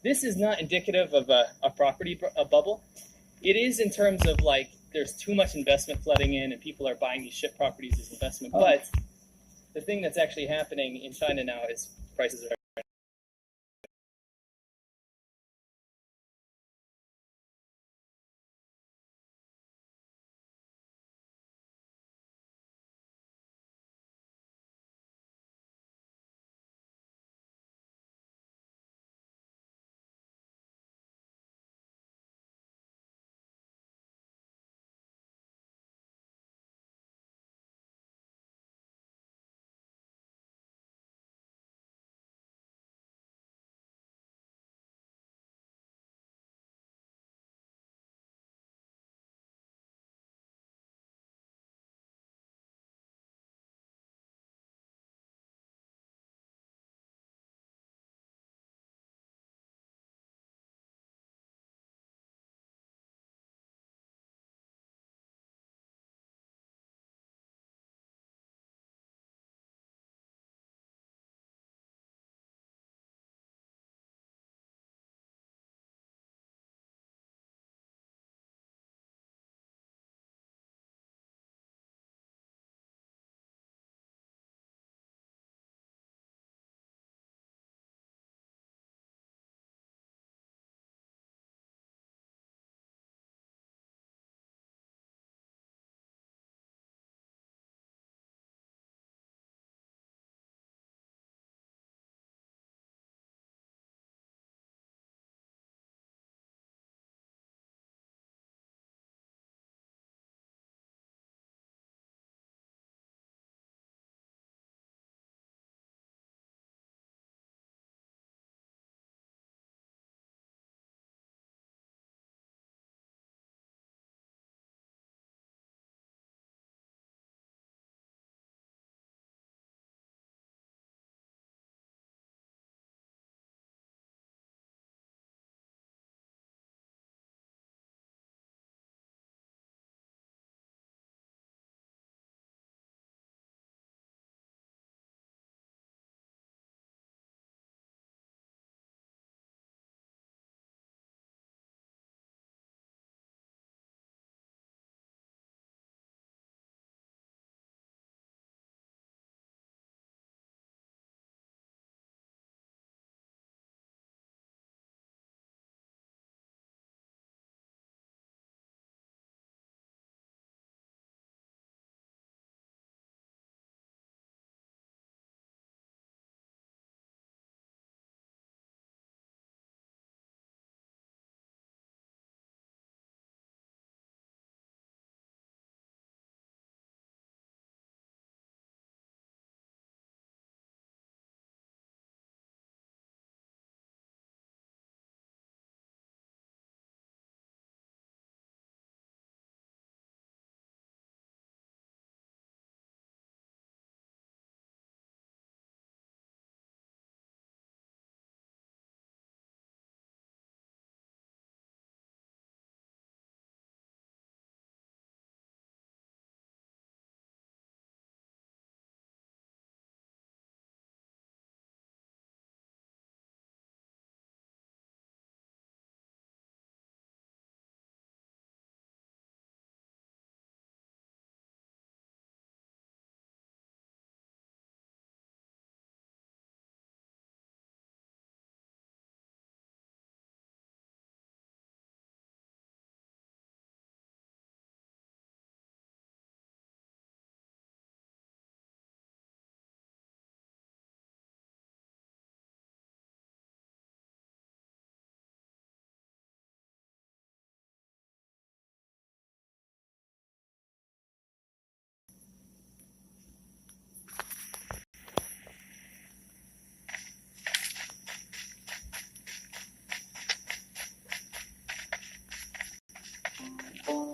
this is not indicative of a bubble. It is in terms of like there's too much investment flooding in and people are buying these shit properties as investment. Oh. But the thing that's actually happening in China now is prices are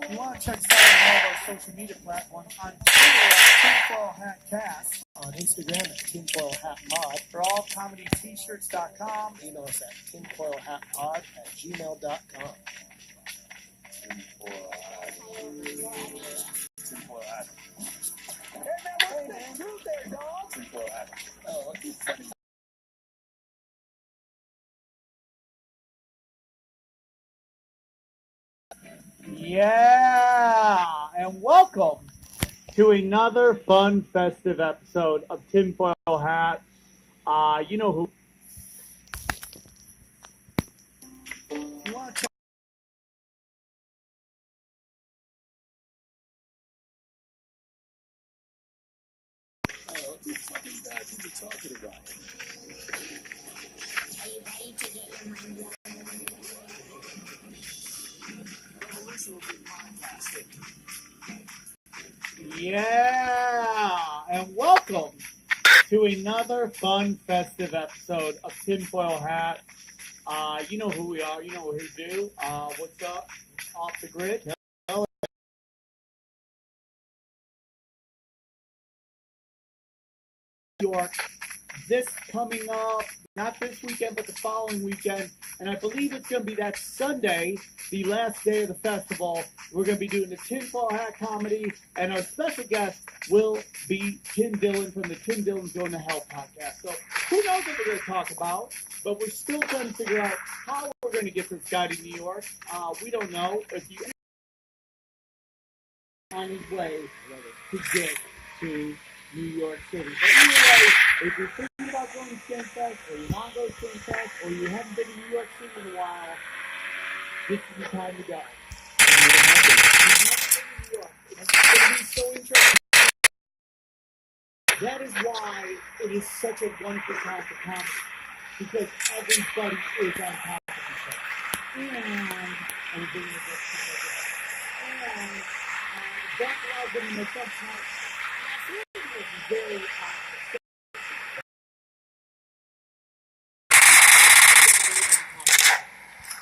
You want to check us out on all of our social media platforms on Twitter at TinfoilHatCast, on Instagram at TinfoilHatPod, for all comedyt-shirts.com. Email us at tinfoilhatpod@gmail.com. Tinfoil Hat. Hey man, what's that truth there, dog? Tinfoil Hat. Oh, funny. Yeah, and welcome to another fun, festive episode of Tinfoil Hat. You know who? You want to What the fucking bad people talking about? Are you ready to get your mind blown? Yeah, and welcome to another fun, festive episode of Tinfoil Hat. You know who we are. You know what we do. What's up? Off the grid. New York. This coming up, not this weekend, but the following weekend. And I believe it's going to be that Sunday, the last day of the festival. We're going to be doing the Tinfoil Hat comedy. And our special guest will be Tim Dillon from the Tim Dillon's Going to Hell podcast. So who knows what we're going to talk about, but we're still trying to figure out how we're going to get this guy to New York. We don't know if you on his way to get to New York City. But anyway, if you're thinking about going to Skinfest, or you want to go to Skinfest, or you haven't been to New York City in a while, this is the time to go. You've never been to New York. It's going to be so interesting. That is why it is such a wonderful time for comedy, because everybody is on top of each other. And I'm bringing the best people together. And that allows them to make up time. Very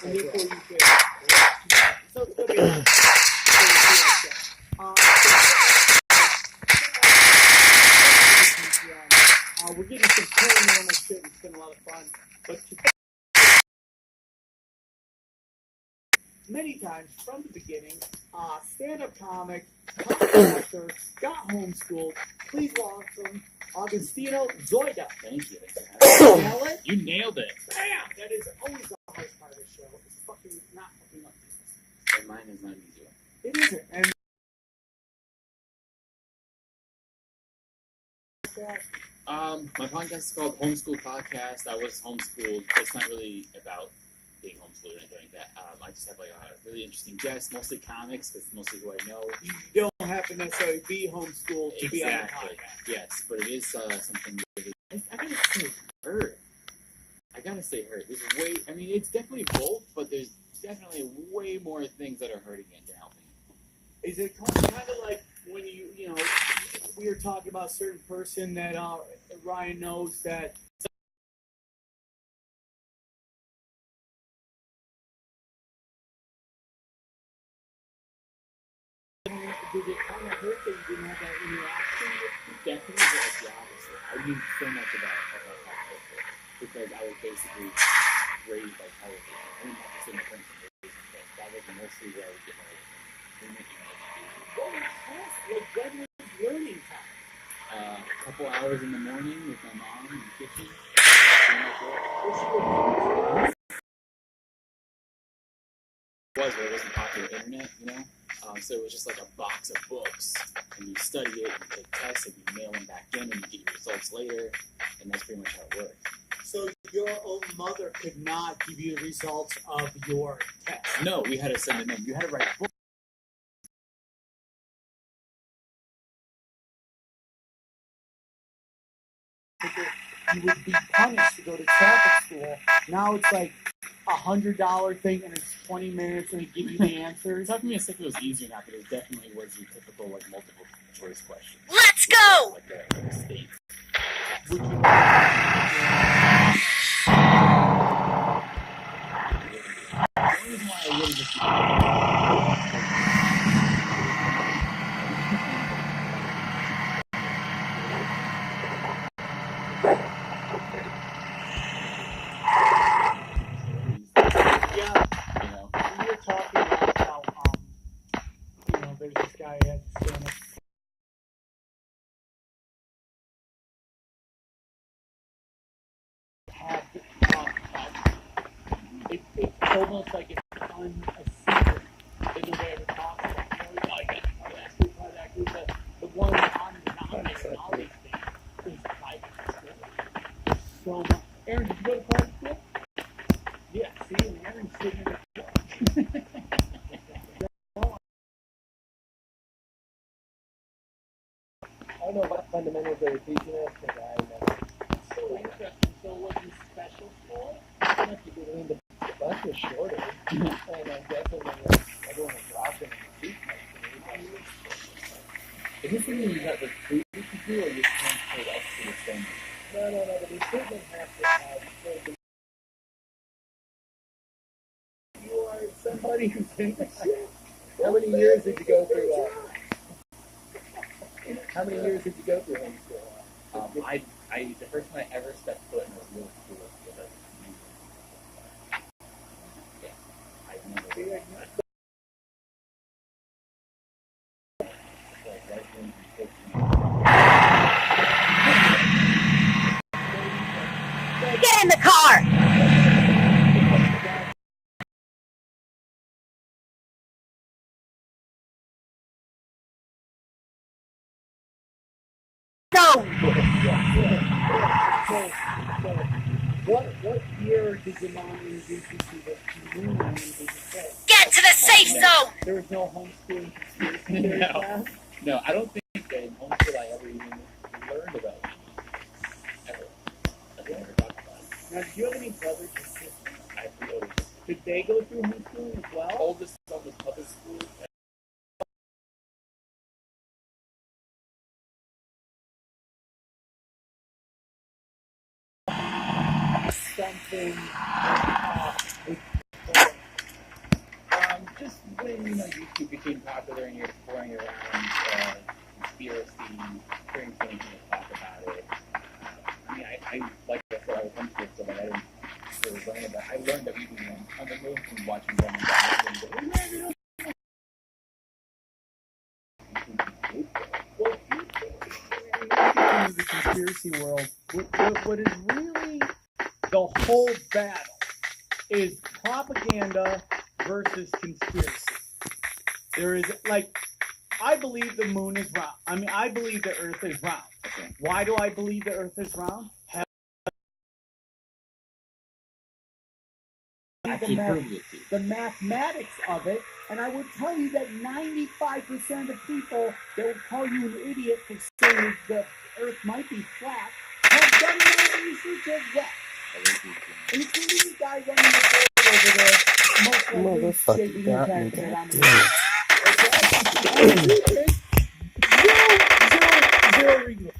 and therefore you say, so it's going to be we're getting some paranormal shit. It's been a lot of fun. But many times from the beginning, stand-up comic, podcaster, got homeschooled. Please welcome Augustino Zoida. Thank you. Nail it? You nailed it. Bam! That is always the hardest part of the show. It's fucking not fucking up. And mine is not easier. It isn't. And My podcast is called Homeschool Podcast. I was homeschooled. It's not really about being homeschooled or anything like that. I just have like a really interesting guest, mostly comics, because mostly who I know. you don't have to necessarily be homeschooled to be on the Exactly. podcast. Yes, but it is something really. I gotta say hurt. There's it's definitely both, but there's definitely way more things that are hurting it than helping. Is it kind of like when you know, we were talking about a certain person that Ryan knows that did it kind of hurt that you didn't have that interaction with Definitely the opposite. I knew so much about how culture because I was basically raised by television. I didn't have to say my parents were raised, but that was mostly where I would get my information. what was class like? When was learning time? A couple hours in the morning with my mom in the kitchen. It wasn't popular internet, you know? So it was just like a box of books, and you study it, you take tests, and you mail them back in, and you get your results later, and that's pretty much how it worked. So your own mother could not give you the results of your test. No, we had to send them in. You had to write books. You would be punished to go to traffic school. Now it's like $100 thing, and it's 20 minutes, and it gives you the answers. It's not me as if it was easier now, but it definitely was your typical like multiple choice question. Let's go! Like the state. Would you The only reason why I really just we were talking about how, there's this guy at stand-up. It's almost like it's done a secret. They know they ever so much. Aaron, did you go to private school? Yeah, see, and Aaron's sitting in the I don't know what fundamentals they were teaching us because I never. so interesting. So was this special school? I mean, the bus was shorter, and I'm guessing everyone was dropping in the seat next to me. Is this something you got recruited to do, or you transferred up to the same? No, the recruitment has to have. You are somebody who's in the shit. How many years did you go through? How many years did you go through homeschool? I the first time I ever stepped foot in a real school was at yeah. I remember. Get in the car! Go! What year did your mom introduce you to the moon landing? Did you say? Get to the safe zone! There was no homeschooling conspiracy theory class? No, I don't think that in homeschool I ever even learned about it. Ever. I never talked about it. Now, did you have any brothers and sisters? I have three older sisters. Did they go through homeschooling as well? Oldest son was public school. Something Just when YouTube became popular and you're exploring around conspiracy, hearing things and talk about it. I mean, I like I said, I was homeschooled, so like I didn't really learn about it. I learned that we were on the moon from watching them well, in the conspiracy world, what is really the whole battle is propaganda versus conspiracy. There is, like, I believe the moon is round. I mean, I believe the earth is round. Okay. Why do I believe the earth is round? Actually proved it to you. The mathematics of it, and I would tell you that 95% of people that would call you an idiot for saying the earth might be flat have done no research as well. Including the guy running the board over there, most likely shaking his head that I'm an idiot. Zero reason.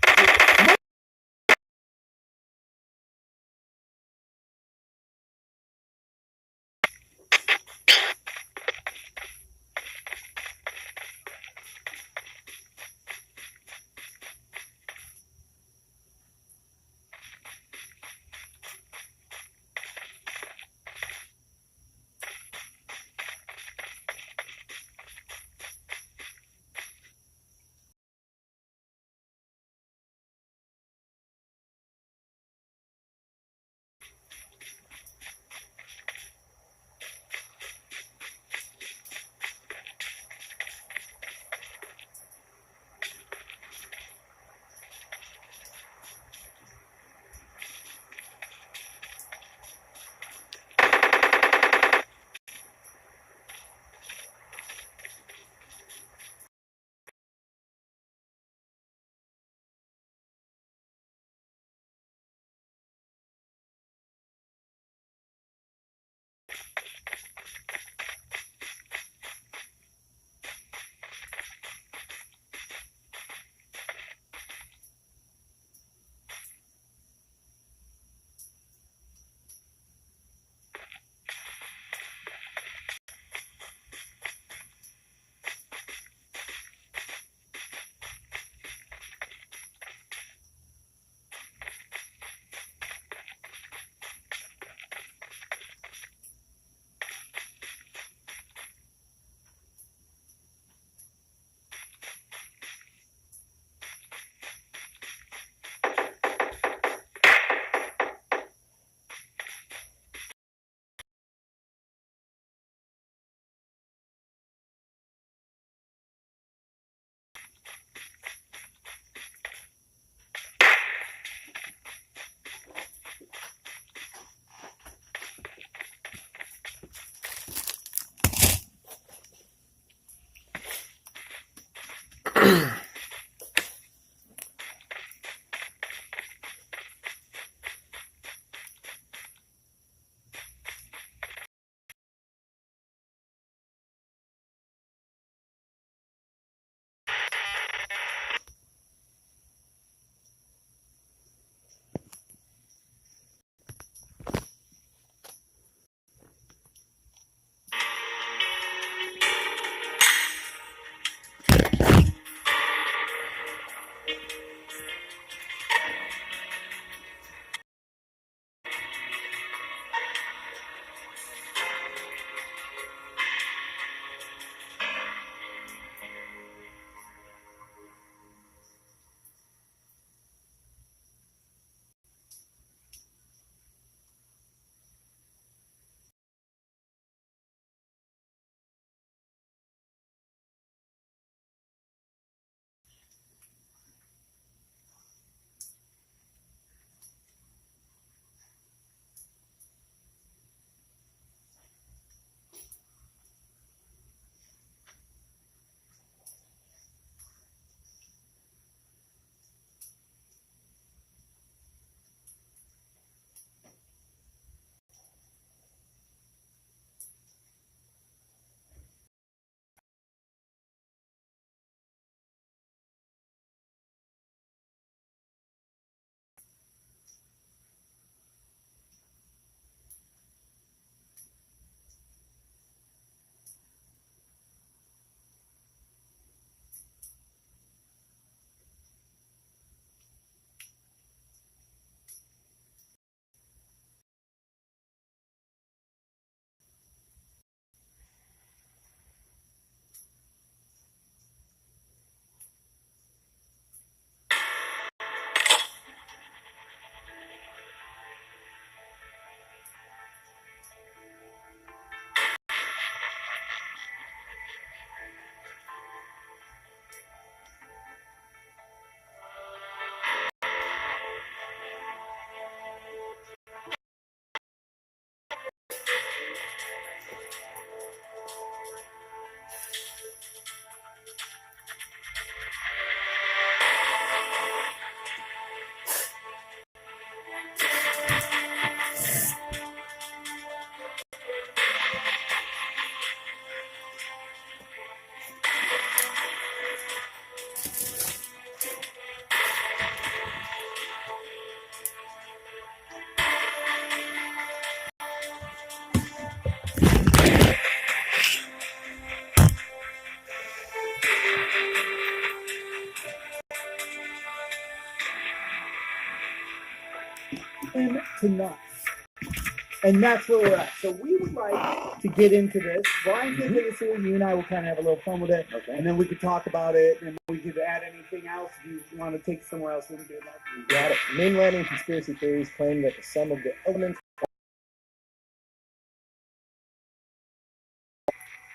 And that's where we're at. So we would like to get into this. Brian's going to take us through. You and I will kind of have a little fun with it. Okay. And then we could talk about it, and we could add anything else. If you want to take it somewhere else, we can do that. You got it. Moon landing conspiracy theories claim that the sum of the elements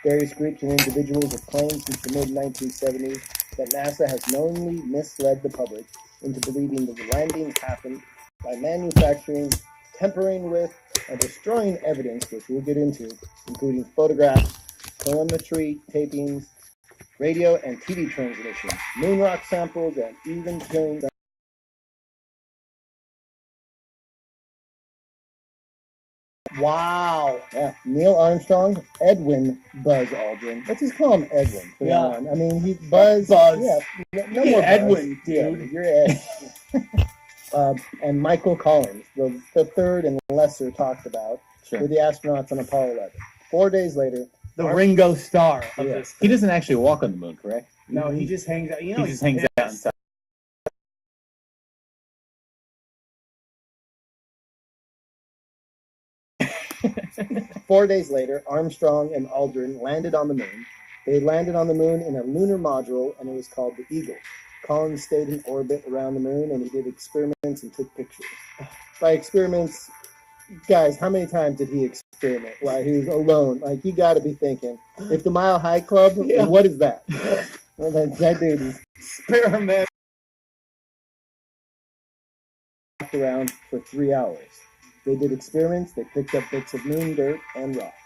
various groups and individuals have claimed since the mid-1970s that NASA has knowingly misled the public into believing that the landings happened by manufacturing, tampering with, and destroying evidence, which we'll get into, including photographs, telemetry tapings, radio and TV transmissions, moon rock samples, and even killing. Wow. Yeah, Neil Armstrong, Edwin Buzz Aldrin. Let's just call him Edwin. From now on. I mean, he's Buzz. Buzz. Yeah, no more Edwin, Buzz. Dude. Yeah, you're Ed. And Michael Collins, the third and lesser talked about, were the astronauts on Apollo 11. 4 days later, The Ringo Starr of this. He doesn't actually walk on the moon, correct? No, he just hangs out. You know, He just hangs out inside. 4 days later, Armstrong and Aldrin landed on the moon. They landed on the moon in a lunar module, and it was called the Eagle. Collins stayed in orbit around the moon, and he did experiments and took pictures. By experiments, guys, how many times did he experiment while he was alone? Like, you got to be thinking, if the Mile High Club, what is that? Well, that dude is experiment. Walked around for 3 hours. They did experiments. They picked up bits of moon dirt and rocks.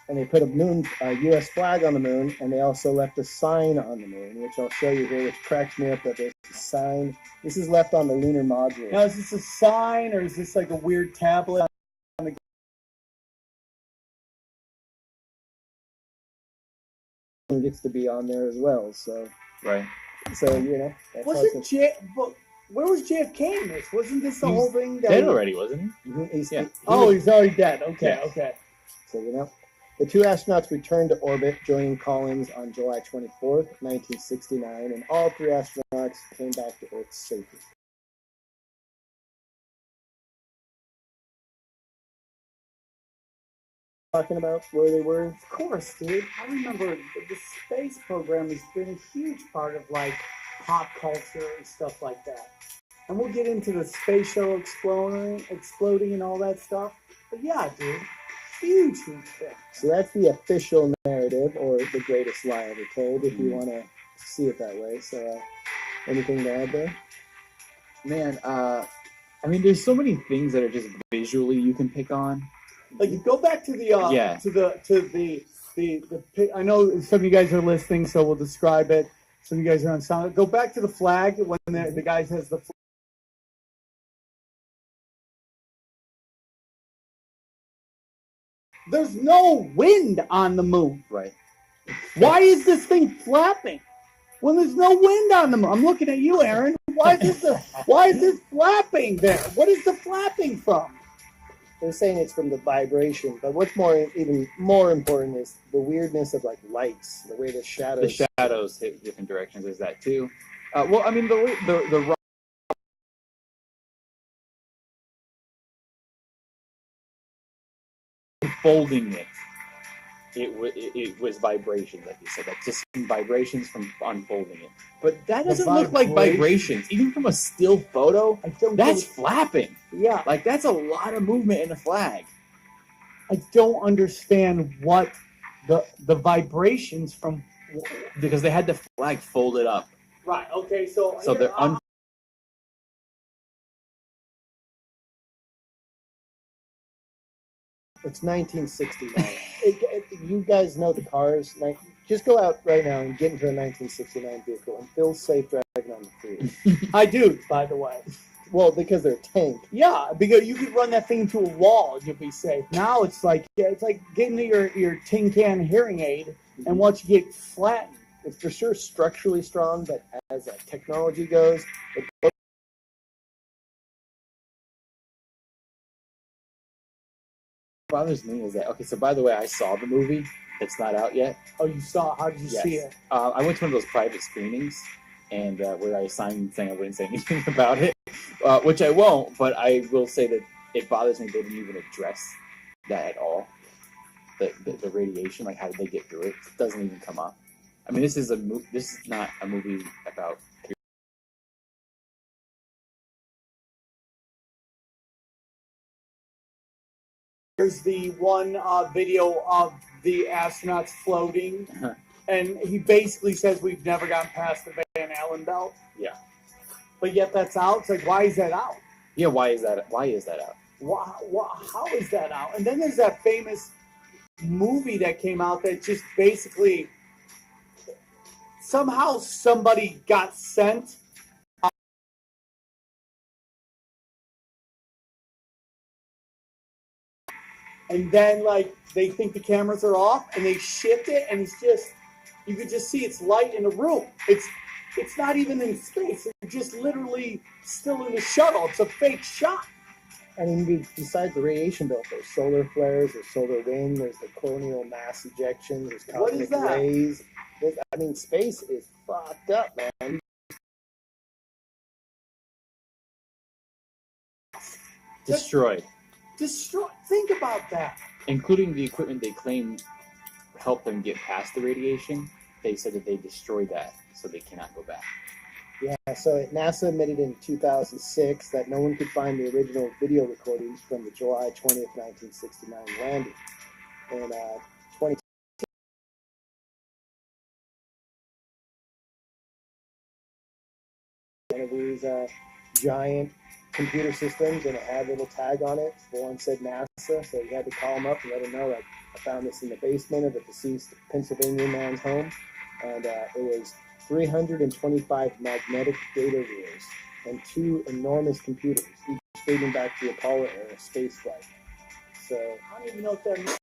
And they put a U.S. flag on the moon, and they also left a sign on the moon, which I'll show you here, which cracks me up that there's a sign. This is left on the lunar module. Now, is this a sign, or is this like a weird tablet on the... It gets to be on there as well, so... Right. So, you know... That's where was JFK in this? Wasn't this the whole thing? Dead already, wasn't he? He's already dead. Okay, Yeah. okay. So, you know... The two astronauts returned to orbit, joining Collins on July 24th, 1969, and all three astronauts came back to Earth safely. Talking about where they were? Of course, dude. I remember the space program has been a huge part of, like, pop culture and stuff like that. And we'll get into the space shuttle exploding and all that stuff. But yeah, dude. Huge thing. So that's the official narrative, or the greatest lie ever told, if you want to see it that way. So, anything to add there? Man, I mean, there's so many things that are just visually you can pick on. Like, you go back to the I know some of you guys are listening, so we'll describe it. Some of you guys are on sound. Go back to the flag when the guy has the flag. There's no wind on the moon. Right. Why is this thing flapping when there's no wind on the moon? I'm looking at you, Aaron. Why is this flapping there? What is the flapping from? They're saying it's from the vibration, but what's even more important is the weirdness of, like, lights, the way the shadows. The shadows hit different directions. There's that too. Well, I mean, the folding it was vibrations, like you said. That's just vibrations from unfolding it. But that doesn't look like vibrations. Even from a still photo, that's flapping. Yeah. Like, that's a lot of movement in a flag. I don't understand what the vibrations from... Because they had the flag folded up. Right, okay, so they're It's 1969. You guys know the cars. Just go out right now and get into a 1969 vehicle and feel safe driving on the freeway. I do, by the way. Well, because they're tanked. Yeah, because you could run that thing into a wall and you'll be safe. Now it's like getting to your tin can hearing aid and watch you get flattened. It's for sure structurally strong, but as technology goes, it bothers me is that, okay, so by the way, I saw the movie. It's not out yet. Oh, you saw? How did you see it? I went to one of those private screenings, and where I signed saying I wouldn't say anything about it, which I won't, but I will say that it bothers me they didn't even address that at all. The radiation, like how did they get through it? It doesn't even come up. I mean, this is not a movie about. There's the one video of the astronauts floating, and he basically says we've never gotten past the Van Allen belt. Yeah. But yet that's out. It's like, why is that out? Yeah, why is that out? How is that out? And then there's that famous movie that came out that just basically somehow somebody got sent. And then, like, they think the cameras are off, and they shift it, and it's just, you could just see it's light in the room. It's not even in space. It's just literally still in the shuttle. It's a fake shot. I mean, besides the radiation belt, there's solar flares, there's solar wind, there's the coronal mass ejection, there's What is cosmic that? rays. I mean, space is fucked up, man. Destroyed. Think about that. Including the equipment they claim helped them get past the radiation. They said that they destroyed that, so they cannot go back. Yeah, so NASA admitted in 2006 that no one could find the original video recordings from the July 20th, 1969 landing. And 20 one of these giant computer systems, and it had a little tag on it. The one said NASA, so you had to call them up and let them know, like, I found this in the basement of a deceased Pennsylvania man's home, and it was 325 magnetic data reels and 2 enormous computers, each dating back to the Apollo era spaceflight. So I don't even know what that means.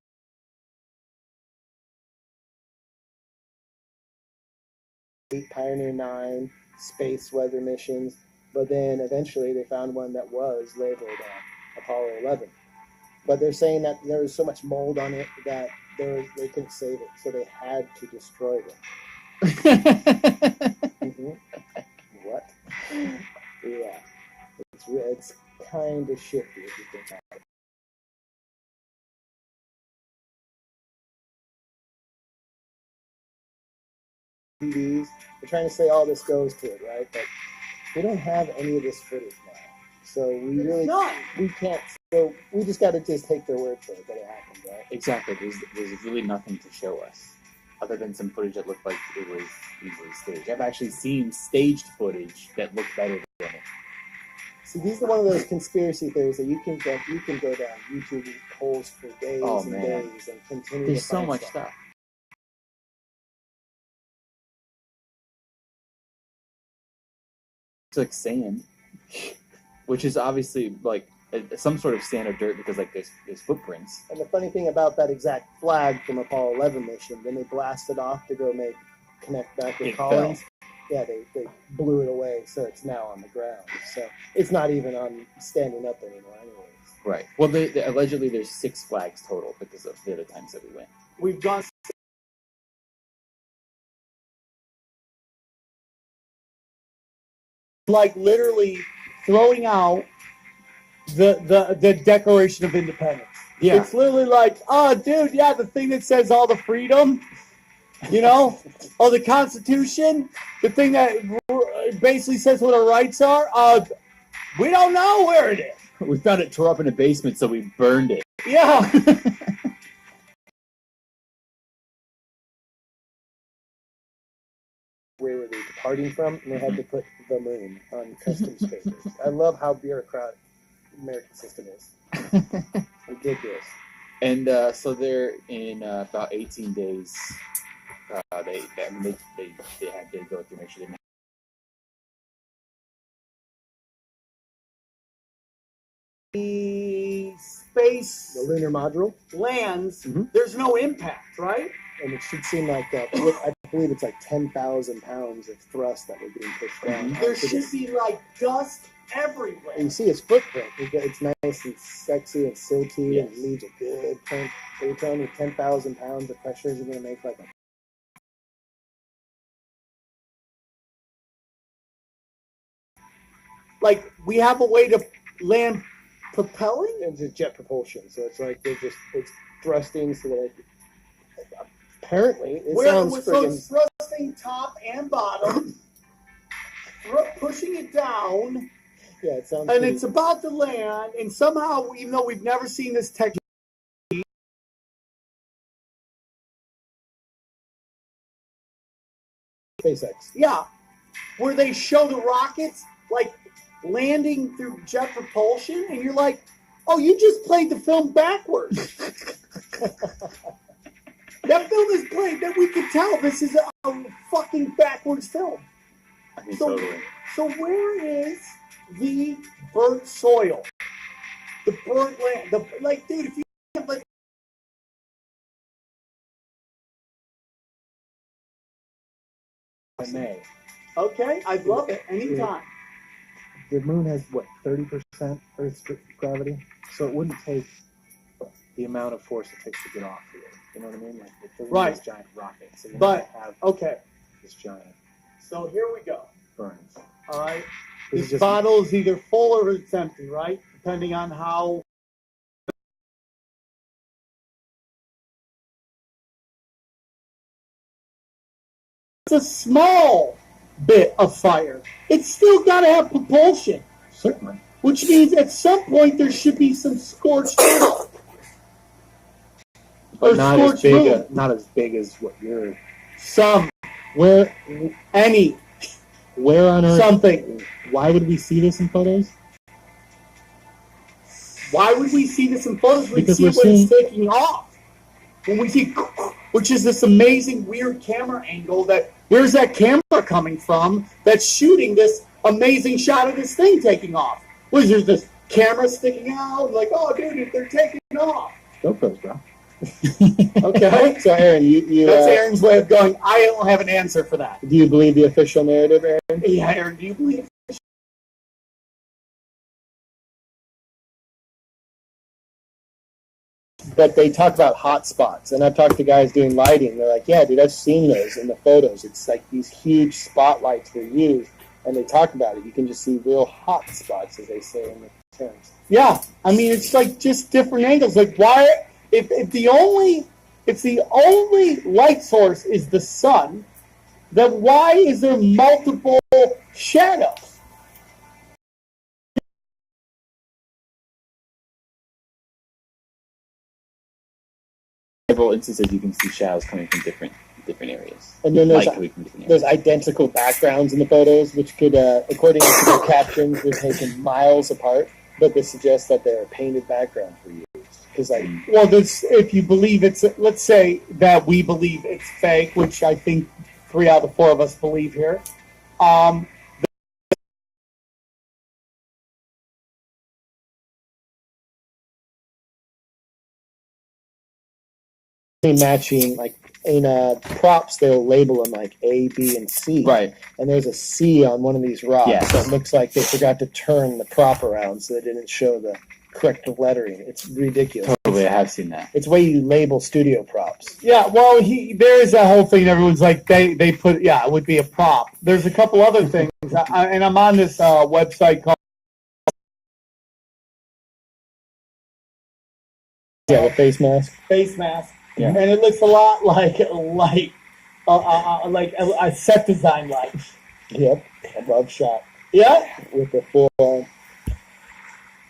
Pioneer 9 space weather missions, but then eventually they found one that was labeled Apollo 11. But they're saying that there was so much mold on it that they couldn't save it, so they had to destroy it. Mm-hmm. What? Yeah, it's kind of shifty if you think about it. TVs, they're trying to say all this goes to it, right? But we don't have any of this footage now, so we can't. So we just got to just take their word for it that it happened, right? Exactly. There's really nothing to show us, other than some footage that looked like it was easily staged. I've actually seen staged footage that looked better than it. See, these are one of those conspiracy theories that you can go down YouTube holes for days and days and continue. There's to so find much stuff. It's like sand, which is obviously like some sort of sand or dirt because like there's footprints. And the funny thing about that exact flag from Apollo 11 mission, when they blasted off to go connect back with Collins, yeah, they blew it away, so it's now on the ground. So it's not even on standing up anymore, anyways. Right. Well, allegedly there's 6 flags total because of the other times that we went. We've gone like literally throwing out the Declaration of Independence. Yeah. It's literally like, oh, dude, yeah, the thing that says all the freedom, you know, oh, the Constitution, the thing that basically says what our rights are. We don't know where it is. We found it tore up in a basement, so we burned it. Yeah. Where were they departing from? And they had to put the moon on customs papers. I love how bureaucratic the American system is. Ridiculous. And so they're in about 18 days. They had to go through, make sure they made The space The lunar module, lands, Mhm. there's no impact, right? and it should seem like I believe it's like 10,000 pounds of thrust that were being pushed down. There onto should this. be like dust everywhere. And you see his footprint. It's nice and sexy and silty, Yes. and leaves a good print. They're telling me 10,000 pounds of pressure is going to make like a. Like, we have a way to land propelling? It's a jet propulsion, so it's like it's thrusting so that apparently it sounds So friggin' it's thrusting top and bottom, pushing it down, yeah, it sounds. and pretty, it's about to land. And somehow, even though we've never seen this technology, SpaceX. yeah, where they show the rockets like landing through jet propulsion, and you're like, oh, you just played the film backwards. That film is played. That we can tell this is a fucking backwards film. I mean, So, totally. so where is the burnt soil? The burnt land? Dude, if you have like. I may. Okay, I'd love it anytime. The moon has what 30% Earth's gravity, so it wouldn't take the amount of force it takes to get off here. You know what I mean? Like it doesn't Right. this giant rocket, so you But have okay, this giant so here we go. burns. All right, This is this just bottle is either full or it's empty, right? Depending on how. It's a small bit of fire. It's still got to have propulsion, certainly. which means at some point there should be some scorched earth. But Or not as scorched big. moon. Not as big as what you're. Some, Where any, on Earth? something. Why would we see this in photos? Why would we see this in photos? We Because see we're it when it's seeing- taking off. When we see, which is this amazing weird camera angle that, where's that camera coming from that's shooting this amazing shot of this thing taking off? Was there this camera sticking out? Like, oh, dude, they're taking off. GoPros, bro. Okay. So, Aaron, you That's Aaron's way of going, I don't have an answer for that. do you believe the official narrative, Aaron? Yeah, Aaron, do you believe? But they talk about hot spots, and I've talked to guys doing lighting. They're like, "Yeah, dude, I've seen those in the photos. It's like these huge spotlights they're used, and they talk about it. You can just see real hot spots, as they say in the terms." Yeah, I mean, it's like just different angles. Like, why, if the only light source is the sun, then why is there multiple shadows? Several instances you can see shadows coming from different areas. And then there's Light coming from different there's areas. identical backgrounds in the photos, which could, according to the captions, they're taken miles apart. But this suggests that they're a painted background for you, because like Well, this, if you believe it's, let's say that we believe it's fake, which I think 3 out of the 4 of us believe here. matching, like in props, they'll label them like A, B, and C. Right. And there's a C on one of these rocks. Yeah. So it looks like they forgot to turn the prop around, so they didn't show the correct lettering. It's ridiculous. Totally, I have seen that. It's the way you label studio props. Yeah, well, there is that whole thing. Everyone's like, they put, yeah, it would be a prop. There's a couple other things, and I'm on this website called. Yeah, the face mask. Face mask, Yeah. and it looks a lot like a set design light. Yep, above shot Yeah, with the full.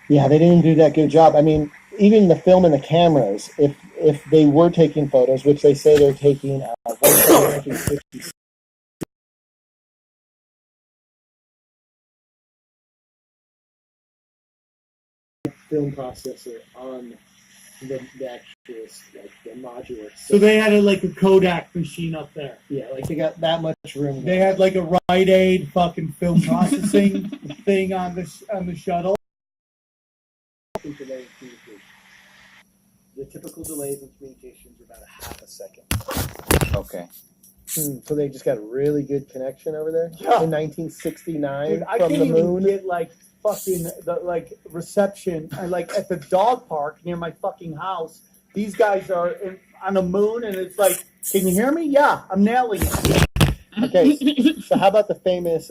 Yeah, they didn't do that good job. I mean, even the film and the cameras, if they were taking photos, which they say they're taking, film processor on the actual, like the modular. so they had like a Kodak machine up there. Yeah, like they got that much room. They had like a Rite Aid fucking film processing thing on the shuttle. delay in communication. The typical delays in communication is about a half a second. Okay. So they just got a really good connection over there Yeah. in 1969 Dude, I from can't the even moon. get like fucking the like reception like at the dog park near my fucking house. These guys are on the moon, and it's like, can you hear me? Yeah, I'm nailing it. Okay, so how about the famous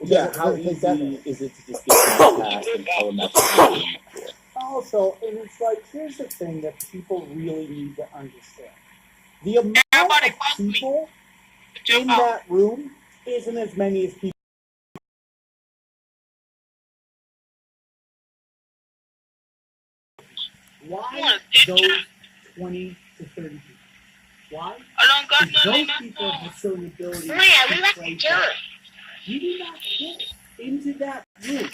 Yeah, how doesn't take that easy long. is it to just get things passed and telemetric? Also, and it's like, here's the thing that people really need to understand. The amount of people in that room isn't as many as people. Why those 20 to 30 people? Why? Because those people have shown the ability to play ball. You do not get into that room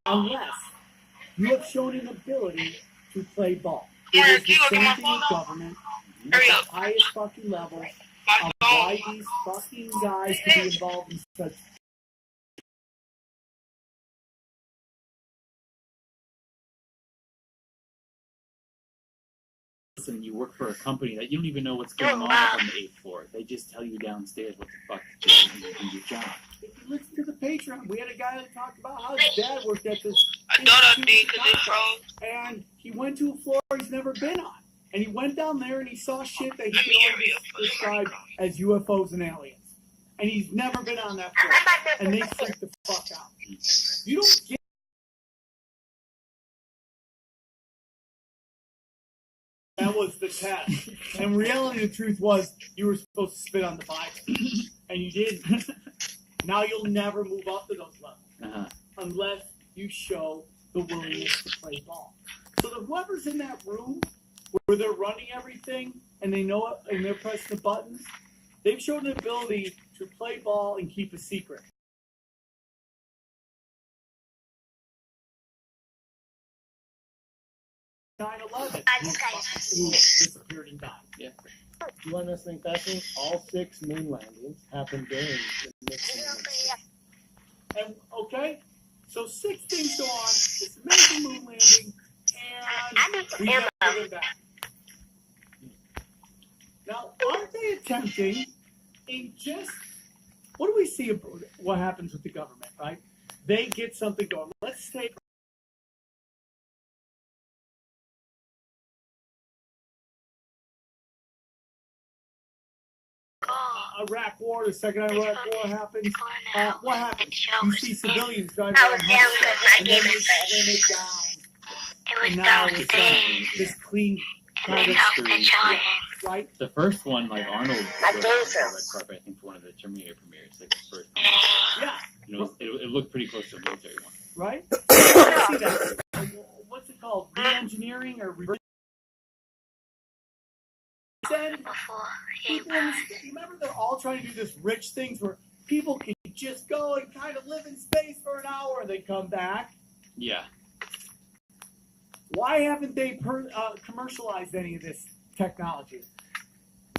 unless you have shown an ability to play ball. It is the same thing with government at the highest fucking levels of why these fucking guys can be involved in such. Listen, you work for a company that you don't even know what's going on up on the 8th floor. They just tell you downstairs what the fuck to do and you do your job. If you listen to the Patreon, we had a guy that talked about how his dad worked at this and he went to a floor he's never been on. And he went down there and he saw shit that he could only describe as UFOs and aliens. And he's never been on that floor. And they freak the fuck out. You don't get. That was the test. And reality, the truth was, you were supposed to spit on the Bible. And you didn't. Now you'll never move up to those levels. Unless you show the willingness to play ball. So whoever's in that room where they're running everything and they know it and they're pressing the buttons, they've shown an ability to play ball and keep a secret. 9/11, who disappeared and died. Yeah. You want to know something fascinating? All 6 moon landings happened during the Nixon administration. And okay, so 6 things go on. This amazing moon landing, and we never get it back. Now, aren't they attempting in just what do we see about what happens with the government, right? They get something going. Let's take Iraq War, the second Iraq War happens. What happens? You see civilians driving around and then they die. And now it's this clean kind of right? The first one, like Arnold, was on the red carpet, I think, for one of the Terminator premieres, like the first one. Yeah. You know, it looked pretty close to a military one. Right? I see that. What's it called? Re-engineering or people remember they're all trying to do this rich things where people can just go and kind of live in space for an hour and they come back. Yeah. Why haven't they commercialized any of this technology?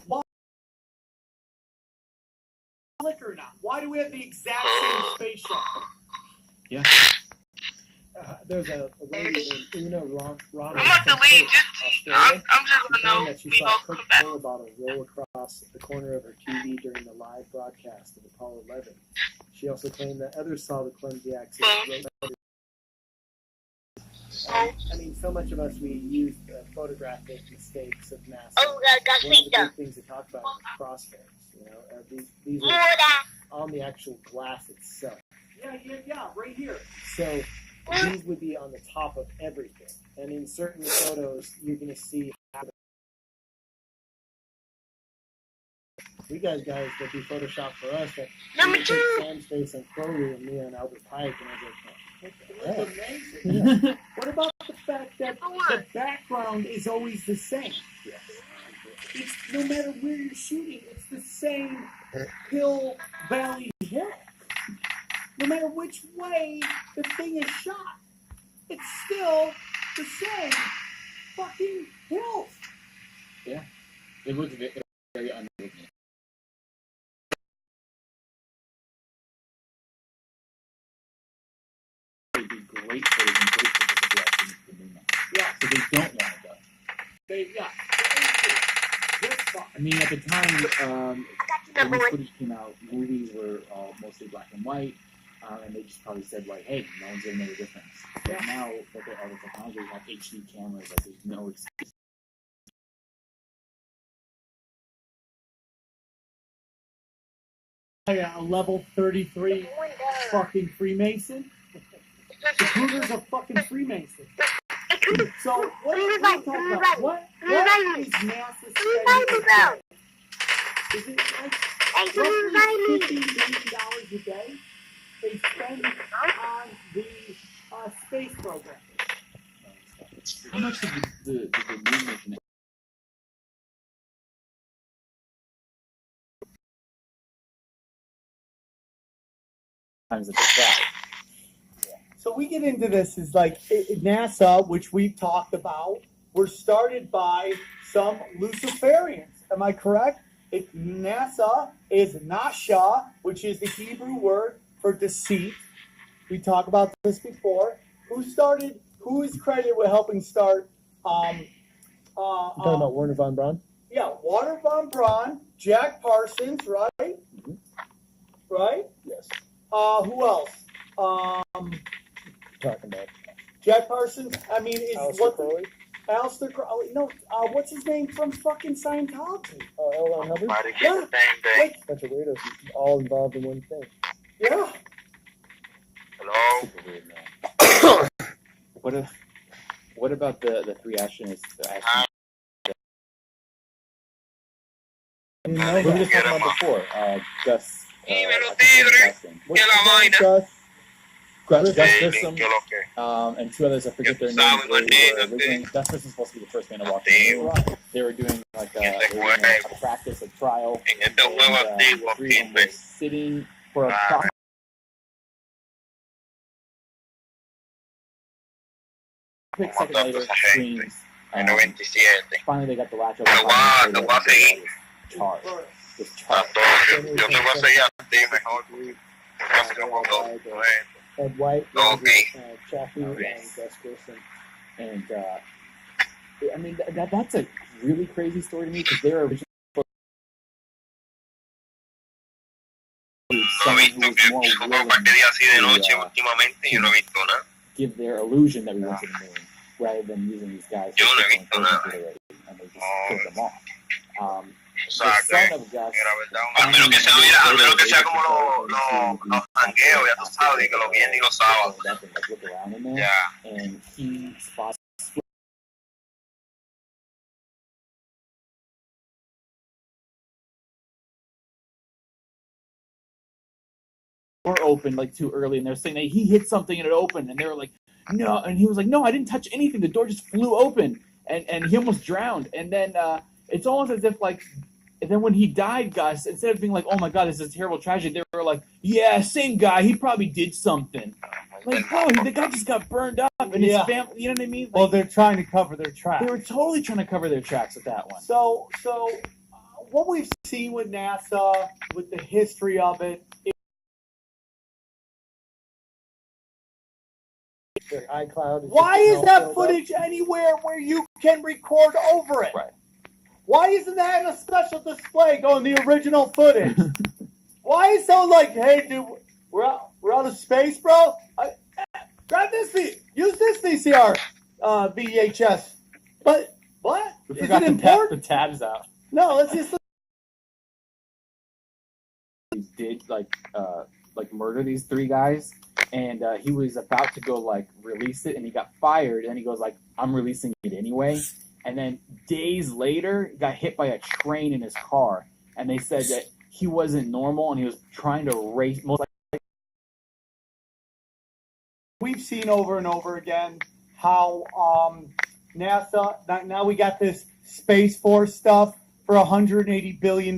Why? Or not? Why do we have the exact same space shuttle? Yeah. There's a lady named Una Robin I'm about to leave. Australia. I'm just She gonna claimed know. that she saw a Coca-Cola bottle roll across the corner of her TV during the live broadcast of Apollo 11. She also claimed that others saw the clumsy accident. I mean, so much of us, we use photographic mistakes of NASA. Oh, One of the big things to talk about is crossfairs. You know, these are on the actual glass itself. Yeah, right here. So these would be on the top of everything. And in certain photos, you're going to see how we guys that do Photoshop for us. That Number we two. take Sam's face and Chloe and me and Albert Pike, and I was like, It's amazing. What about the fact that the background is always the same? yes. It's no matter where you're shooting, it's the same hill, valley, hill. No matter which way the thing is shot, it's still the same fucking hills. Yeah. It looks very, very unoriginal. It'd be great for the great for the direction of the moon. Yeah, So they don't want to go. Just fine. I mean, at the time, when Number this one. footage came out, movies were all mostly black and white, and they just probably said, like, hey, no one's going to know the difference. But now that they all the technology, we have HD cameras, like, there's no excuse. a level 33 fucking Freemason. The Cougar's a fucking Freemason. So what are we talking about? What is NASA spending a day? Is it like roughly $50 million a day they spend on the space program? How much did the moon make in times that they tried? So we get into this is like NASA, which we've talked about, were started by some Luciferians. Am I correct? NASA is Nasha, which is the Hebrew word for deceit. We talked about this before. Who is credited with helping start? You're talking about Werner von Braun? Yeah, Werner von Braun, Jack Parsons, right? Mm-hmm. Right? Yes. Who else? Talking about Jack Parsons. I mean, is Aleister Crowley? Aleister Crowley? No. What's his name from fucking Scientology? Oh, L. Ron Hubbard? Yeah. Like, Bunch of weirdos all involved in one thing. yeah. Super weird, man. What about the three astronauts? Who we were just talking about before? Gus. Gus Grissom, and two others. I forget their names. Gus Grissom's supposed to be the first man to walk the moon. They were doing like a practice, a trial, and the three of them were sitting for a quick second later, screams. Finally, they got the latch open. Charged. Just charged. Ed White, Chaffee, and Gus Grissom. And I mean, that's a really crazy story to me because they're originally someone who was more willing to give their illusion that we went to the moon rather than using these guys and they just killed them off. The son of Gus, al menos que sea como los jangueos, ya tú sabes, que los viernes y los sábados. Yeah. And he spots door open like too early, and they're saying that he hit something and it opened, and they were like, no, and he was like, no, I didn't touch anything. The door just flew open, and he almost drowned. And then it's almost as if like. And then when he died, Gus, instead of being like, oh my God, this is a terrible tragedy, they were like, yeah, same guy, he probably did something. Like, bro, the guy just got burned up, and his family, you know what I mean? Like, Well, they're trying to cover their tracks. they were totally trying to cover their tracks with that one. So what we've seen with NASA, with the history of it, Their iCloud. why is that footage anywhere where you can record over it? Right. Why isn't that in a special display going the original footage? Why is so like, hey, dude, we're out of space, bro? Grab this, use this VCR, VHS. But what? We Is forgot it to tap important? the tabs out. No, let's just. He did like murder these three guys, and he was about to go like release it, and he got fired, and he goes like, I'm releasing it anyway. And then days later, got hit by a train in his car, and they said that he wasn't normal and he was trying to race. We've seen over and over again how NASA, now we got this Space Force stuff for $180 billion.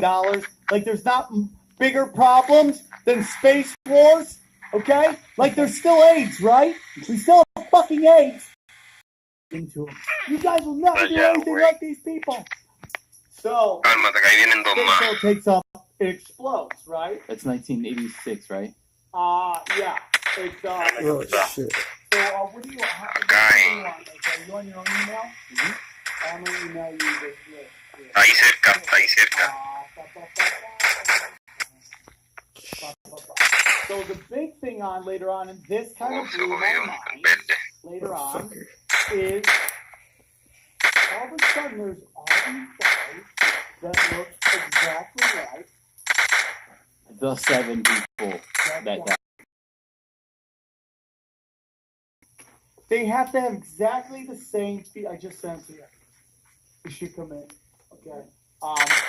Like, there's not bigger problems than space wars, okay? Like, there's still AIDS, right? We still have fucking AIDS. Into them. You guys will never do anything like these people. So, Cálmate, que ahí vienen dos Space más. Force takes up, it explodes, right? That's 1986, right? Yeah. It's, Oh, shit. So, what do you want? Are you on your own email? Mm-hmm. I'm going to email you this list. Ahí cerca, ahí cerca. So the big thing on later on, and this kind of blew my mind later on, is all of a sudden there's all these guys that look exactly like the 7 people that died. They have to have exactly the same I just sent to you. You should come in. Okay.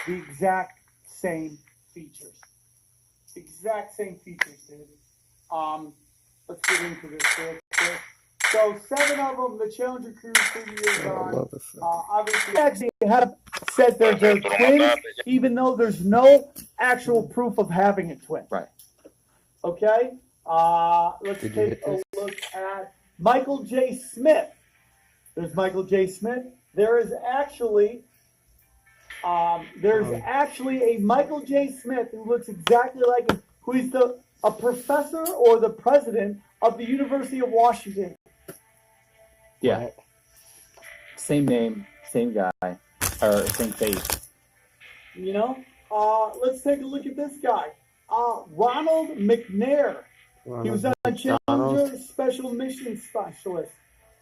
The exact same features. Exact same features, dude. Let's get into this real quick. So 7 of them, the Challenger crew, 3 years on. Obviously, actually had said they're twins, even though there's no actual proof of having a twin. Right. Okay. Let's take a look at Michael J. Smith. There's Michael J. Smith. There is actually a Michael J. Smith who looks exactly like him, who is a professor or the president of the University of Washington. Yeah. Same name, same guy, or same face. You know? Let's take a look at this guy. Ronald McNair. He was a Challenger Special Mission Specialist.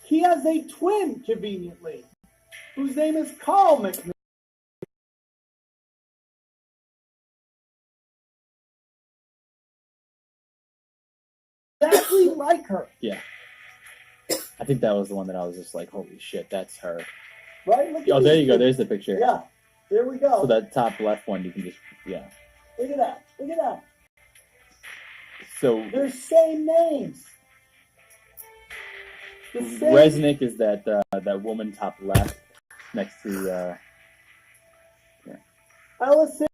He has a twin, conveniently, whose name is Carl McNair. Exactly like her. Yeah. I think that was the one that I was just like, holy shit, that's her. Right? Look at Oh, there this you go. thing. There's the picture. Yeah. There we go. So that top left one, you can just, yeah. Look at that. Look at that. So They're same names. The same. Resnick is that woman top left next to, Ellison.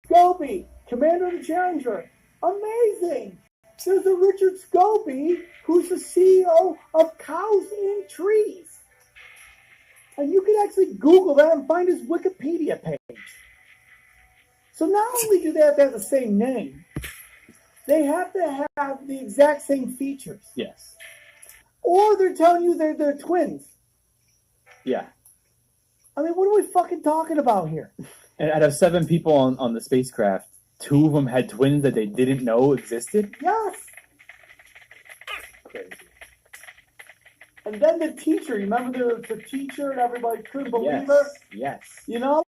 Scobie, commander of the Challenger. Amazing. There's a Richard Scobie who's the CEO of Cows in Trees. And you can actually Google that and find his Wikipedia page. So not only do they have to have the same name, they have to have the exact same features. yes. Or they're telling you they're twins. Yeah. I mean, what are we fucking talking about here? And out of 7 people on the spacecraft, 2 of them had twins that they didn't know existed? Yes. Crazy. And then the teacher, you remember the teacher and everybody couldn't believe Yes. her? Yes. You know?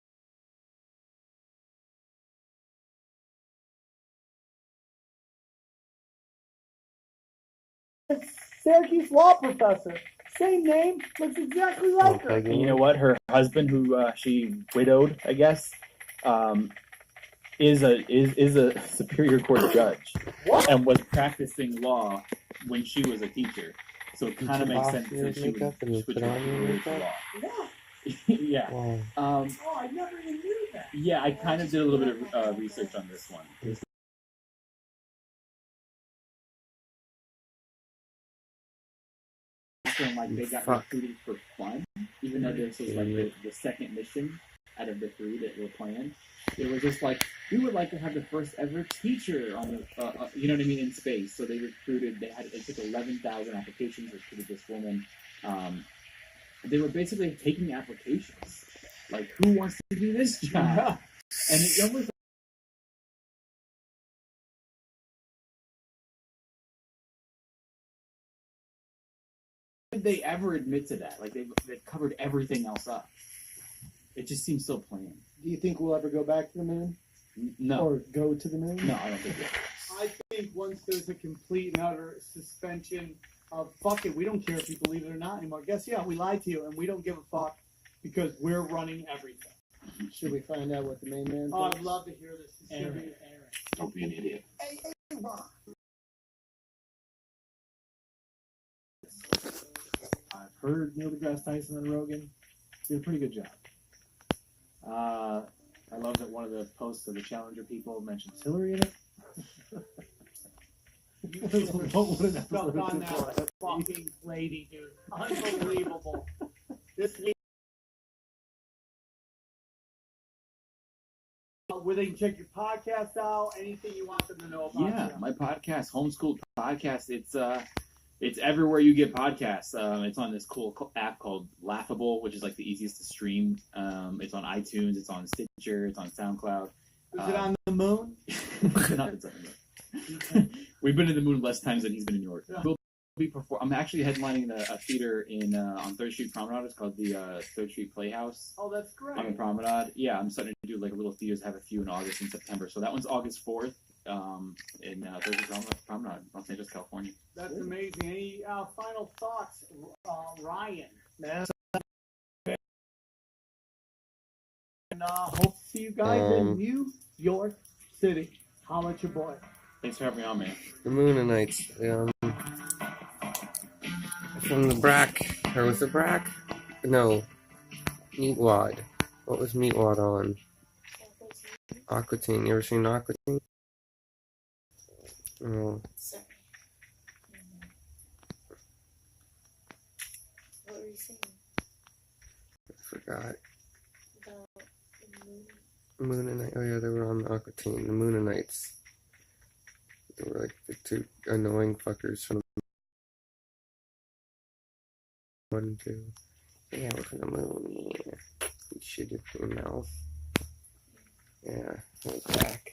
Syracuse law professor. Same name, looks exactly like her. And you know what? Her husband, who she widowed, I guess, is a Superior Court judge, What? and was practicing law when she was a teacher. So it kind of makes sense that she would switch over to law. Yeah. Yeah. Wow. Oh, I never even knew that. Yeah, I kind of did a little bit of research on this one. And like they got recruited for fun, even though this was like the second mission out of the 3 that were planned. It was just like, we would like to have the first ever teacher on the, you know what I mean, in space. So they recruited. They took 11,000 applications. Recruited this woman. They were basically taking applications, like who wants to do this job, and it almost. Did they ever admit to that? Like they've covered everything else up. It just seems so planned. Do you think we'll ever go back to the moon? No. Or go to the moon? No, I don't think so. I think once there's a complete and utter suspension of fuck it, we don't care if you believe it or not anymore. Guess yeah, we lied to you and we don't give a fuck because we're running everything. Should we find out what the main man Oh, thinks? I'd love to hear this. Aaron. Don't be an idiot. Hey, Ron. I've heard Neil deGrasse Tyson and Rogan did a pretty good job. I love that one of the posts of the Challenger people mentions Hillary in it. Stuck on that fucking lady, dude. Unbelievable. This week. Where they can check your podcast out, anything you want them to know about. Yeah, you. my podcast, Homeschooled Podcast. It's everywhere you get podcasts. It's on this cool app called Laughable, which is like the easiest to stream. It's on iTunes. It's on Stitcher. It's on SoundCloud. Is it on the moon? Not it's on the moon. We've been to the moon less times than he's been in New York. Yeah. We'll I'm actually headlining a theater in on 3rd Street Promenade. It's called the 3rd Street Playhouse. Oh, that's great. On the Promenade. Yeah, I'm starting to do like a little theaters. Have a few in August and September. So that one's August 4th in 3rd Street Promenade, Los Angeles, California. That's amazing. Any final thoughts, Ryan? Man, And hope to see you guys in New York City. Holla at your boy. Thanks for having me on, man. The Moonanites. From the Brack. Or was the Brack? No. Meatwad. What was Meatwad on? Aqua Teen. You ever seen Aqua Teen? Oh. What were you saying? I forgot. About the moon? Moonanite. Oh yeah, they were on Aqua Teen. The Moonanites. They were like the two annoying fuckers from 1 and 2. Yeah, we're from the moon. Yeah. You shit in your mouth. Yeah, it was back.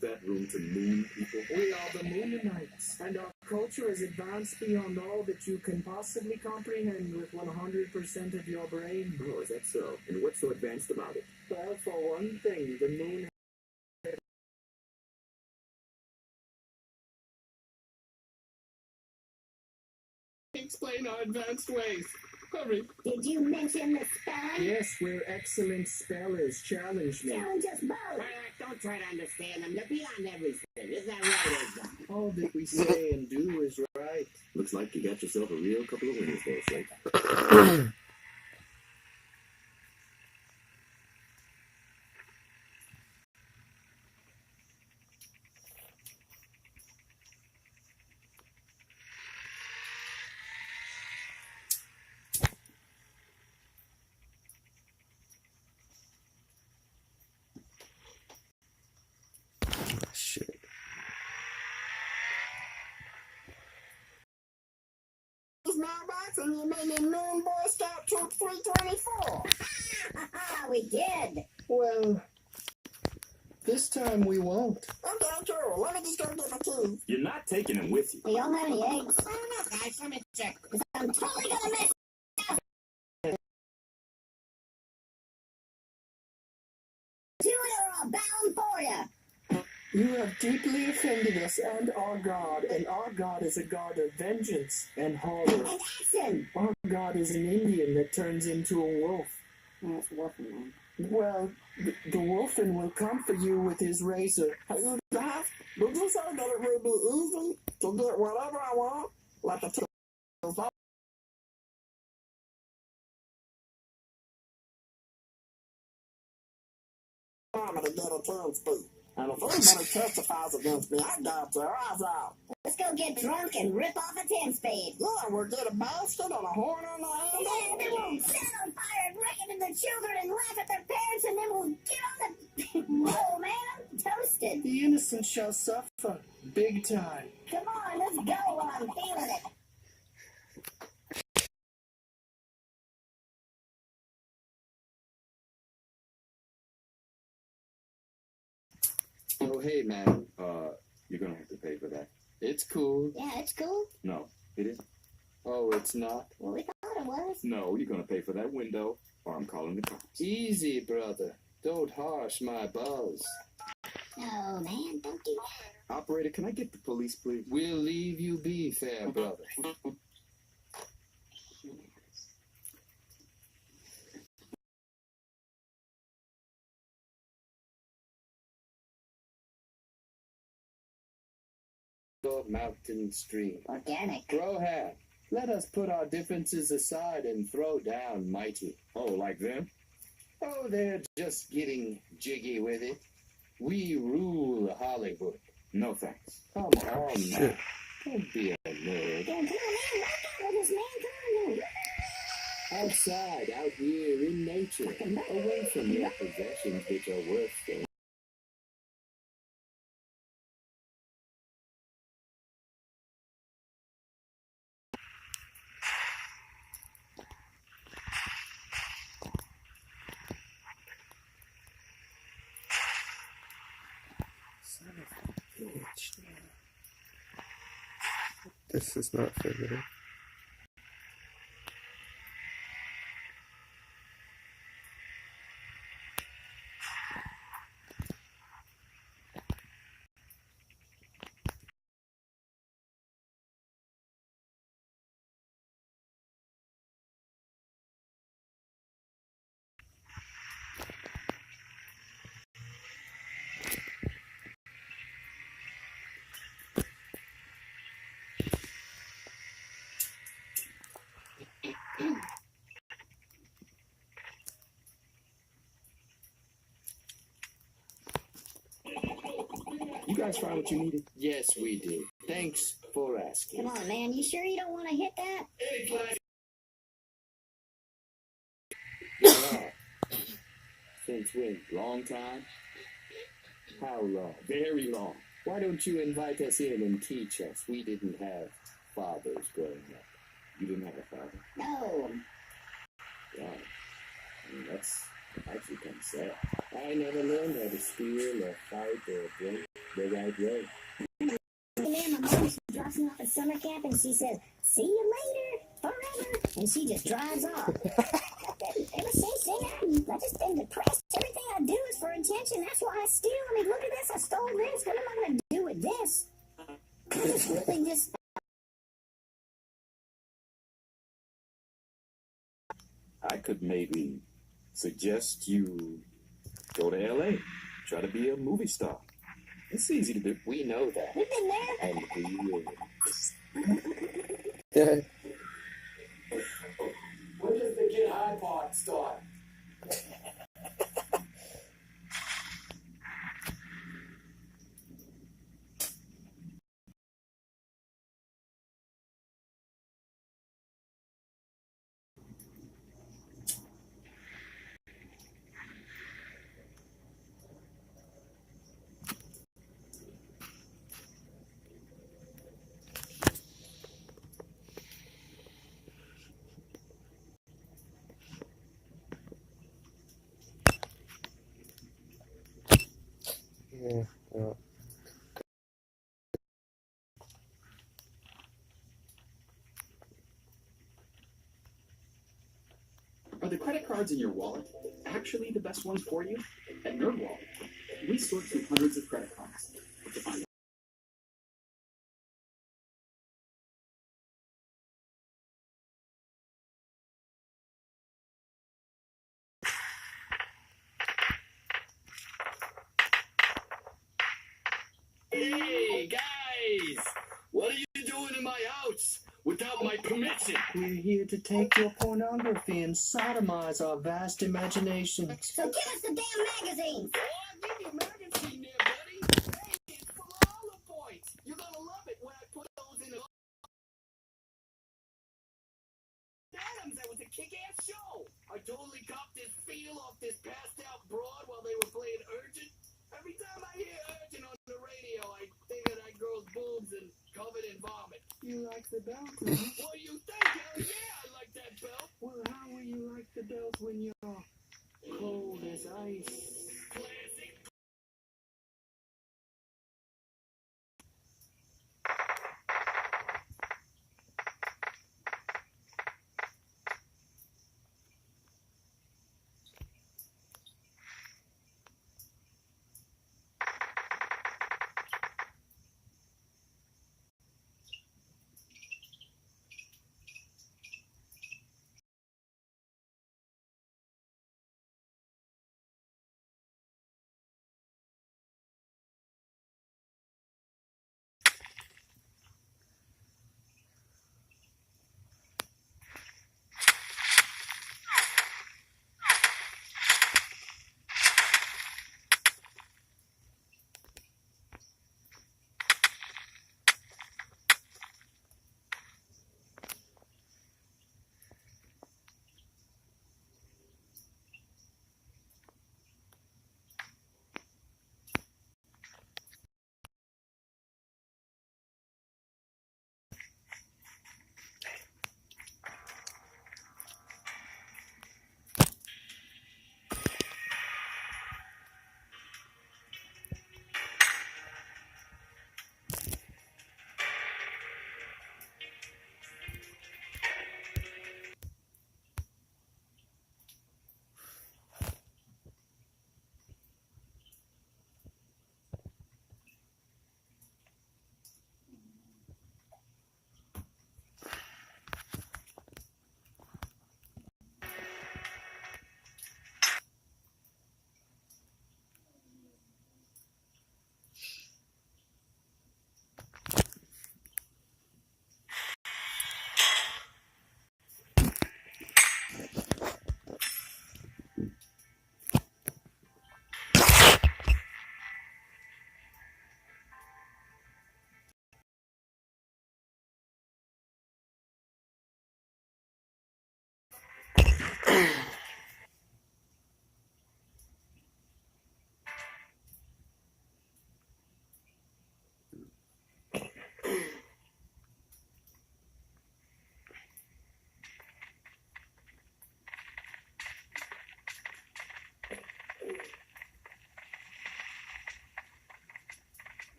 bedroom to moon people? We are the Moonanites, and our culture is advanced beyond all that you can possibly comprehend with 100% of your brain. Oh, is that so? And what's so advanced about it? Well, for one thing, the moon. Explain our advanced ways. Hurry. Did you mention the spelling? Yes, we're excellent spellers. Challenge me. Challenge us both. Don't try to understand them. They're beyond everything. Is that right, Isaac? All that we say and do is right. Looks like you got yourself a real couple of winners there, Slate. Shit. Mailbox and you made me Moon Boy Scout Troop 324. We did. Well, this time we won't. Okay, cool. Let me just go get my keys. You're not taking him with you. Hey, y'all have any eggs? I don't know, guys. Let me check. I'm totally gonna miss. Two are bound for you. You have deeply offended us and our God, and our God is a God of vengeance and horror. And action. Our God is an Indian that turns into a wolf. That's wolfing, man. Well, the wolfin will come for you with his razor. Hey, you guys, did you say that it would be easy to get whatever I want? Like a to get a turn speed. And if anybody testifies against me, I got their eyes out. Let's go get drunk and rip off a 10-speed. Yeah, we'll get a bastard and a horn on the hand. Yeah, then we'll set on fire and wreck it in the children and laugh at their parents, and then we'll get on the... Whoa, man, I'm toasted. The innocent shall suffer. Big time. Come on, let's go while I'm feeling it. Oh, hey, man. You're gonna have to pay for that. It's cool. Yeah, it's cool. No, it isn't. Oh, it's not? Well, we thought it was. No, you're gonna pay for that window, or I'm calling the cops. Easy, brother. Don't harsh my buzz. No, man, don't do that. Operator, can I get the police, please? We'll leave you be, fair brother. Mountain stream. Organic. Broham, let us put our differences aside and throw down mighty. Oh, like them? Oh, they're just getting jiggy with it. We rule Hollywood. No thanks. Come on, man. Don't be a nerd. Come on, man, rock out with us, man. Come on, man. Outside, out here in nature, away from your possessions which are worth things. This is not figured. You guys find what you needed? Yes, we did. Thanks for asking. Come on, man. You sure you don't want to hit that? Yeah. Since when? Long time? How long? Very long. Why don't you invite us in and teach us? We didn't have fathers growing up. You didn't have a father? No. Yeah. I mean, that's actually kind of sad. I never learned how to steal or fight or drink. Big eyed Red. And then my mom, she drops me off at summer camp and she says, "See you later, forever," and she just drives off. Ever since then, I've just been depressed. Everything I do is for attention. That's why I steal. I mean, look at this. I stole this. What am I going to do with this? I just really just. I could maybe suggest you go to LA. Try to be a movie star. It's easy to do. We know that. We've been there. And we will. When does the Get High part start? Yeah, well. Are the credit cards in your wallet actually the best ones for you? At NerdWallet, we sort through hundreds of credit cards to find Hey, guys! What are you doing in my house without my permission? We're here to take your pornography and sodomize our vast imagination. So give us the damn magazine. Oh, I'll give you a magazine there, buddy. Hey, it's full of all the points. You're gonna love it when I put those in. Adams, that was a kick-ass show. I totally copped this feel off this passed-out broad while they were playing Urgent. Every time I hear Urgent on the radio, I think of that girl's boobs and covered in vomit. You like the belt? What do you think, Harry? Yeah, I like that belt. Well, how will you like the belt when you're cold as ice? Classic.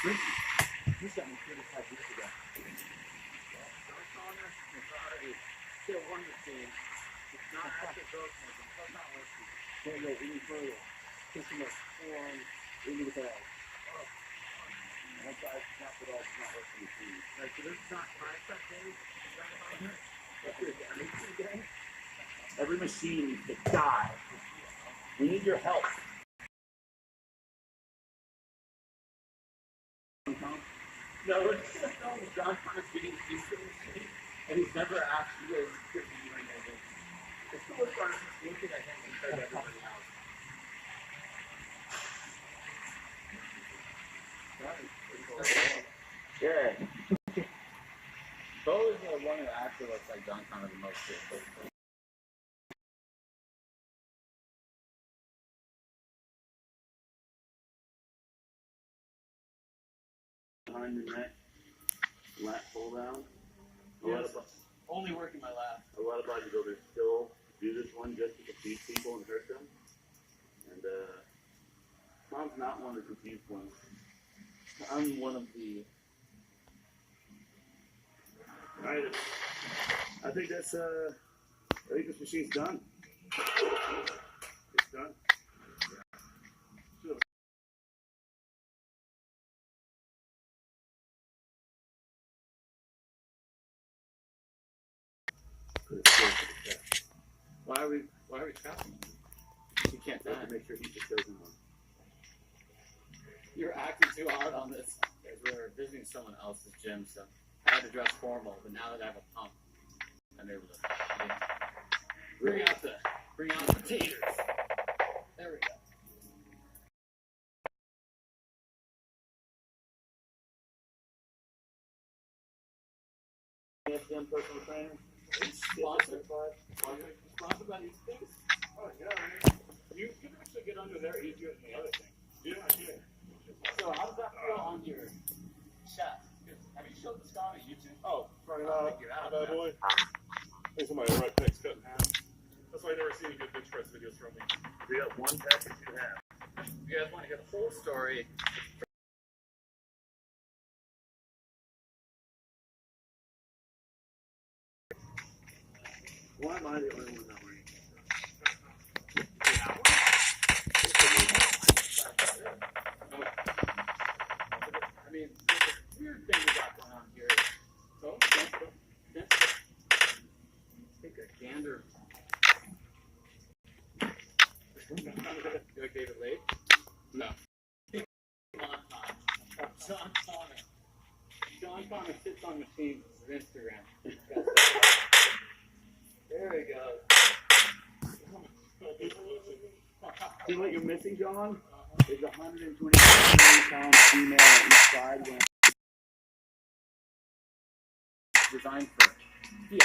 You shot me 35 years ago. John Connor, sorry. Still one machine. It's not active growth mechanism. It's not working. Can't go any further. Pushing the forearm into the bag. One side is not at all. It's not working machine. Right, so this is not tricep days. That's your damage again. Every machine needs to die. We need your help. No, it's just John Connor's getting used to the machine, and he's never actually really good at doing anything. It's still starting to think that I think compared to everybody else. Yeah. Bo is the one who actually looks like John Connor the most. Behind your neck, lat pull down. Only working my lat. A lot of bodybuilders still do this one just to confuse people and hurt them. And Tom's not one of the confused ones. I'm one of the. Alright, I think this machine's done. It's done. Why are we trapping him? He can't die. To make sure he just doesn't want. You're acting too hard on this. As we're visiting someone else's gym, so I had to dress formal, but now that I have a pump, I'm able to bring out the taters. There we go. ESPN personal trainer. Sponsored by these things. Oh yeah, you can actually get under there easier than the other thing. Yeah. So how does that feel on your chest? Have you showed the Scott on YouTube? Oh, right bad boy. Thanks for my right pec's cut in half. That's why I never see any good bench press videos from me. We got one pec and 2 halves. If you guys want to hear the whole story, why am I the only one not wearing it? I mean, the weird thing we got going on here is, take a gander. You like David Lake? No. John Connor. John Connor sits on machines on Instagram. There we go. See what you're missing, John? Is 120-pound female on each side when designed for feet.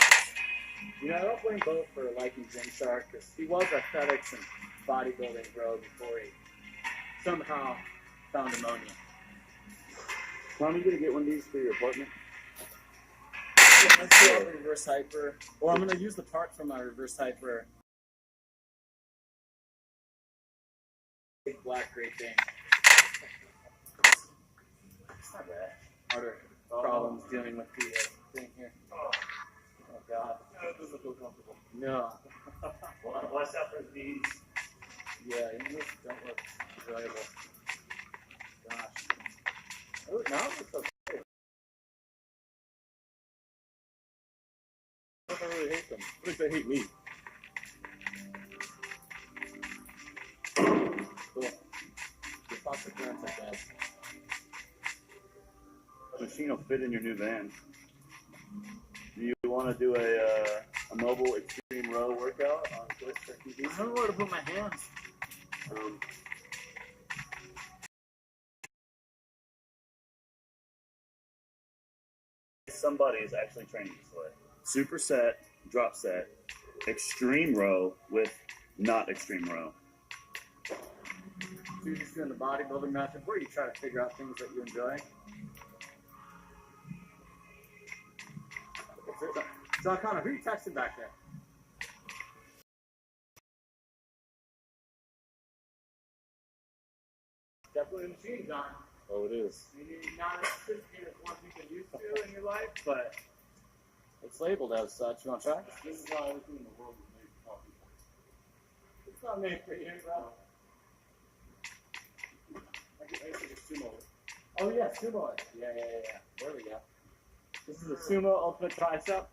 You know, I don't blame Bo for liking Gymshark because he was athletics and bodybuilding bro before he somehow found ammonia. Tom, you gonna get one of these for your apartment? Yeah, let's do a reverse hyper. Or I'm gonna use the part from my reverse hyper. Big black great thing. It's not bad. Harder problems dealing with the thing here. Oh god. It doesn't feel comfortable. No. Watch out for these. Yeah, these don't look enjoyable. Gosh. Oh, now it looks okay. I don't really hate them. At least they hate me. Cool. The foster parents like that. The machine will fit in your new van. Do you want to do a mobile extreme row workout on Twitch or TV? I don't know where to put my hands. Somebody is actually training this way. Superset, drop set, extreme row with not extreme row. So you're just doing the bodybuilding method where you try to figure out things that you enjoy. John Connor, who are you texting back there? Definitely a machine, John. Oh, it is. Maybe not as sophisticated as one you've been used to in your life, but it's labeled as such. You want to try? This is how everything in the world is made for coffee. It's not made for you, bro. I think it's sumo. Oh yeah, sumo. Yeah. There we go. This is a sumo ultimate tricep.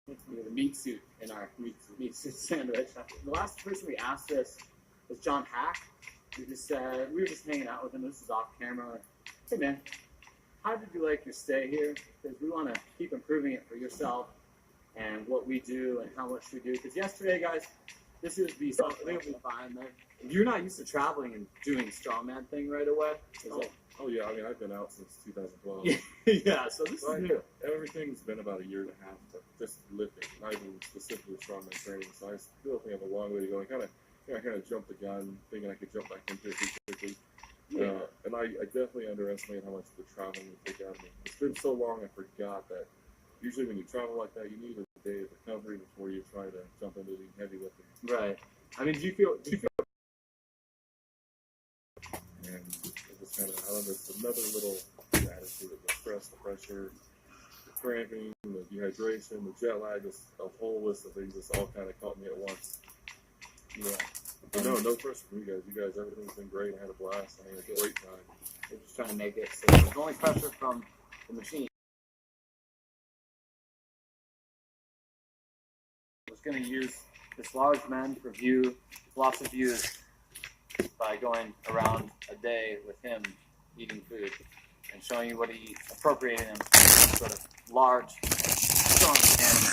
We have a meat suit in our meat suit sandwich. The last person we asked this was John Hack. We were just hanging out with him. This is off camera. Like, hey man, how did you like your stay here? Because we want to keep improving it for yourself and what we do and how much we do. Because yesterday, guys, this is the something will be fine. Man. You're not used to traveling and doing strongman thing right away. Oh yeah, I mean I've been out since 2012. Yeah, so this is new. Everything's been about a year and a half, but just lifting, not even specifically strongman training. So I still think I have a long way to go. I kind of jumped the gun, thinking I could jump back into it pretty quickly. And I definitely underestimated how much the traveling would take out of me. It's been so long, I forgot that usually when you travel like that, you need a day of recovery before you try to jump into the heavy lifting. Right. I mean, do you feel? And it was kind of, I don't know, it's another little attitude of the stress, the pressure, the cramping, the dehydration, the jet lag, just a whole list of things that's all kind of caught me at once. Yeah. But no pressure from you guys. You guys, everything's been great. I had a blast. I had a great time. We're just trying to make it so there's only pressure from the machine. I was going to use this large man for lots of views by going around a day with him eating food and showing you what he appropriated him, some sort of large, strong animal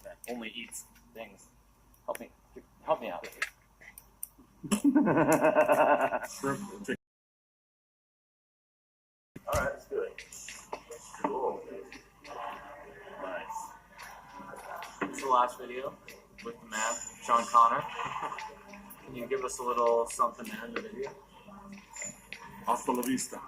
that only eats things. Help me out. All right, let's do it. Cool. Nice. This is the last video with the man, Sean Connor. Can you give us a little something there in the video? Hasta la vista.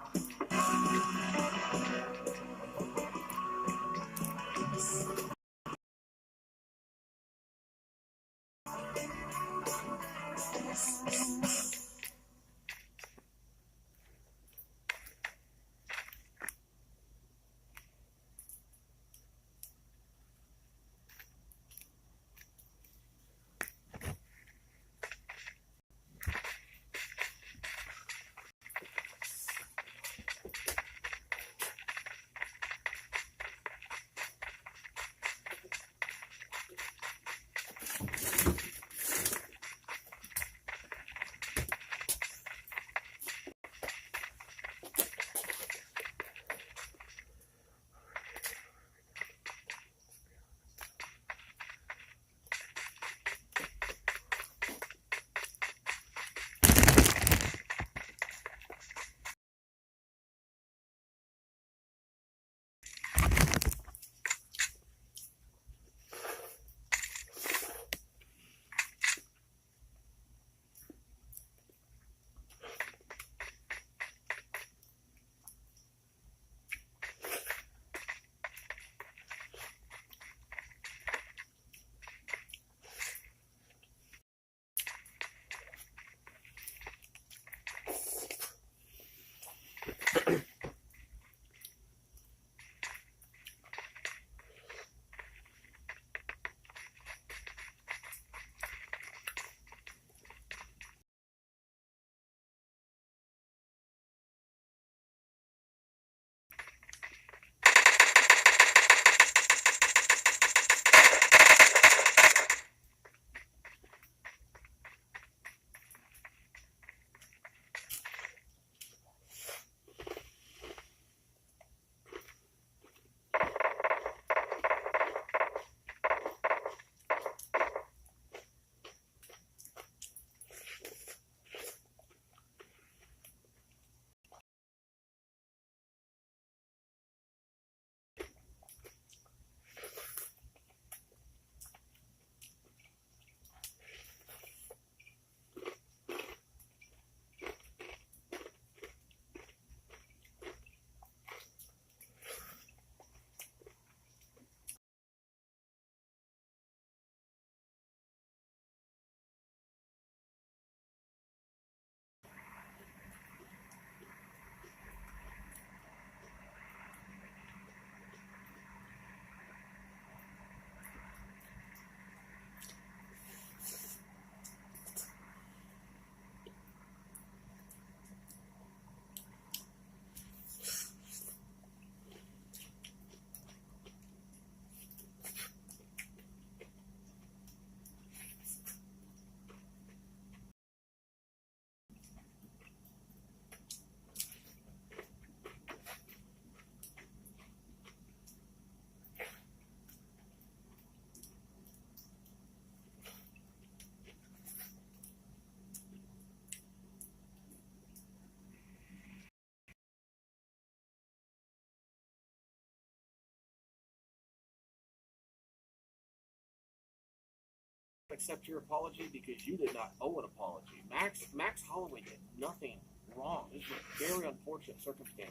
accept your apology because you did not owe an apology. Max Holloway did nothing wrong. This was a very unfortunate circumstance.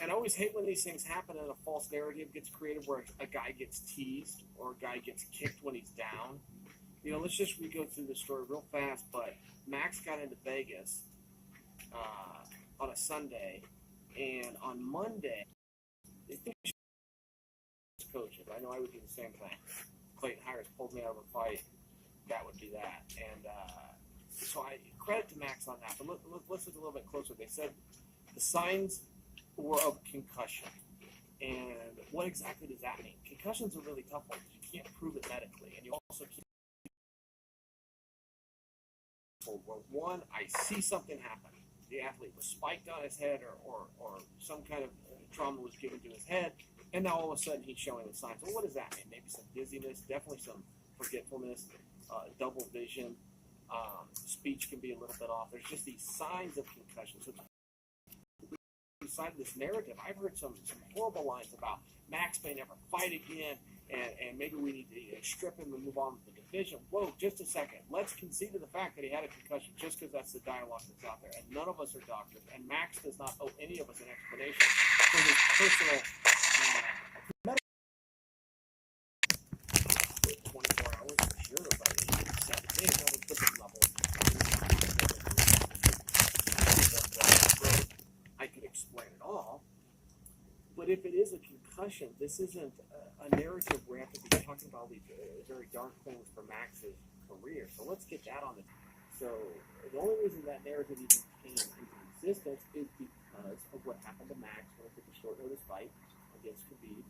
And I always hate when these things happen and a false narrative gets created where a guy gets teased or a guy gets kicked when he's down. Let's just go through the story real fast. But Max got into Vegas on a Sunday, and on Monday, they think coaches. I know I would do the same thing. Clayton Hires pulled me out of a fight. That would be that. And so I credit to Max on that. But let's look a little bit closer. They said the signs were of concussion. And what exactly does that mean? Concussion's a really tough one because you can't prove it medically. And you also can't. Where one, I see something happen. The athlete was spiked on his head or some kind of trauma was given to his head. And now all of a sudden he's showing the signs. Well, what does that mean? Maybe some dizziness, definitely some forgetfulness, double vision. Speech can be a little bit off. There's just these signs of concussion. So inside of this narrative, I've heard some horrible lines about Max may never fight again, and maybe we need to strip him and move on with the division. Whoa, just a second. Let's concede to the fact that he had a concussion just because that's the dialogue that's out there. And none of us are doctors, and Max does not owe any of us an explanation for his personal medical 24 hours for sure, but 7 days on a different level. I could explain it all, but if it is a concussion, this isn't a narrative where we have to be talking about these very dark things for Max's career. So let's get that on the. So the only reason that narrative even came into existence is because of what happened to Max when he took a short notice fight against Khabib,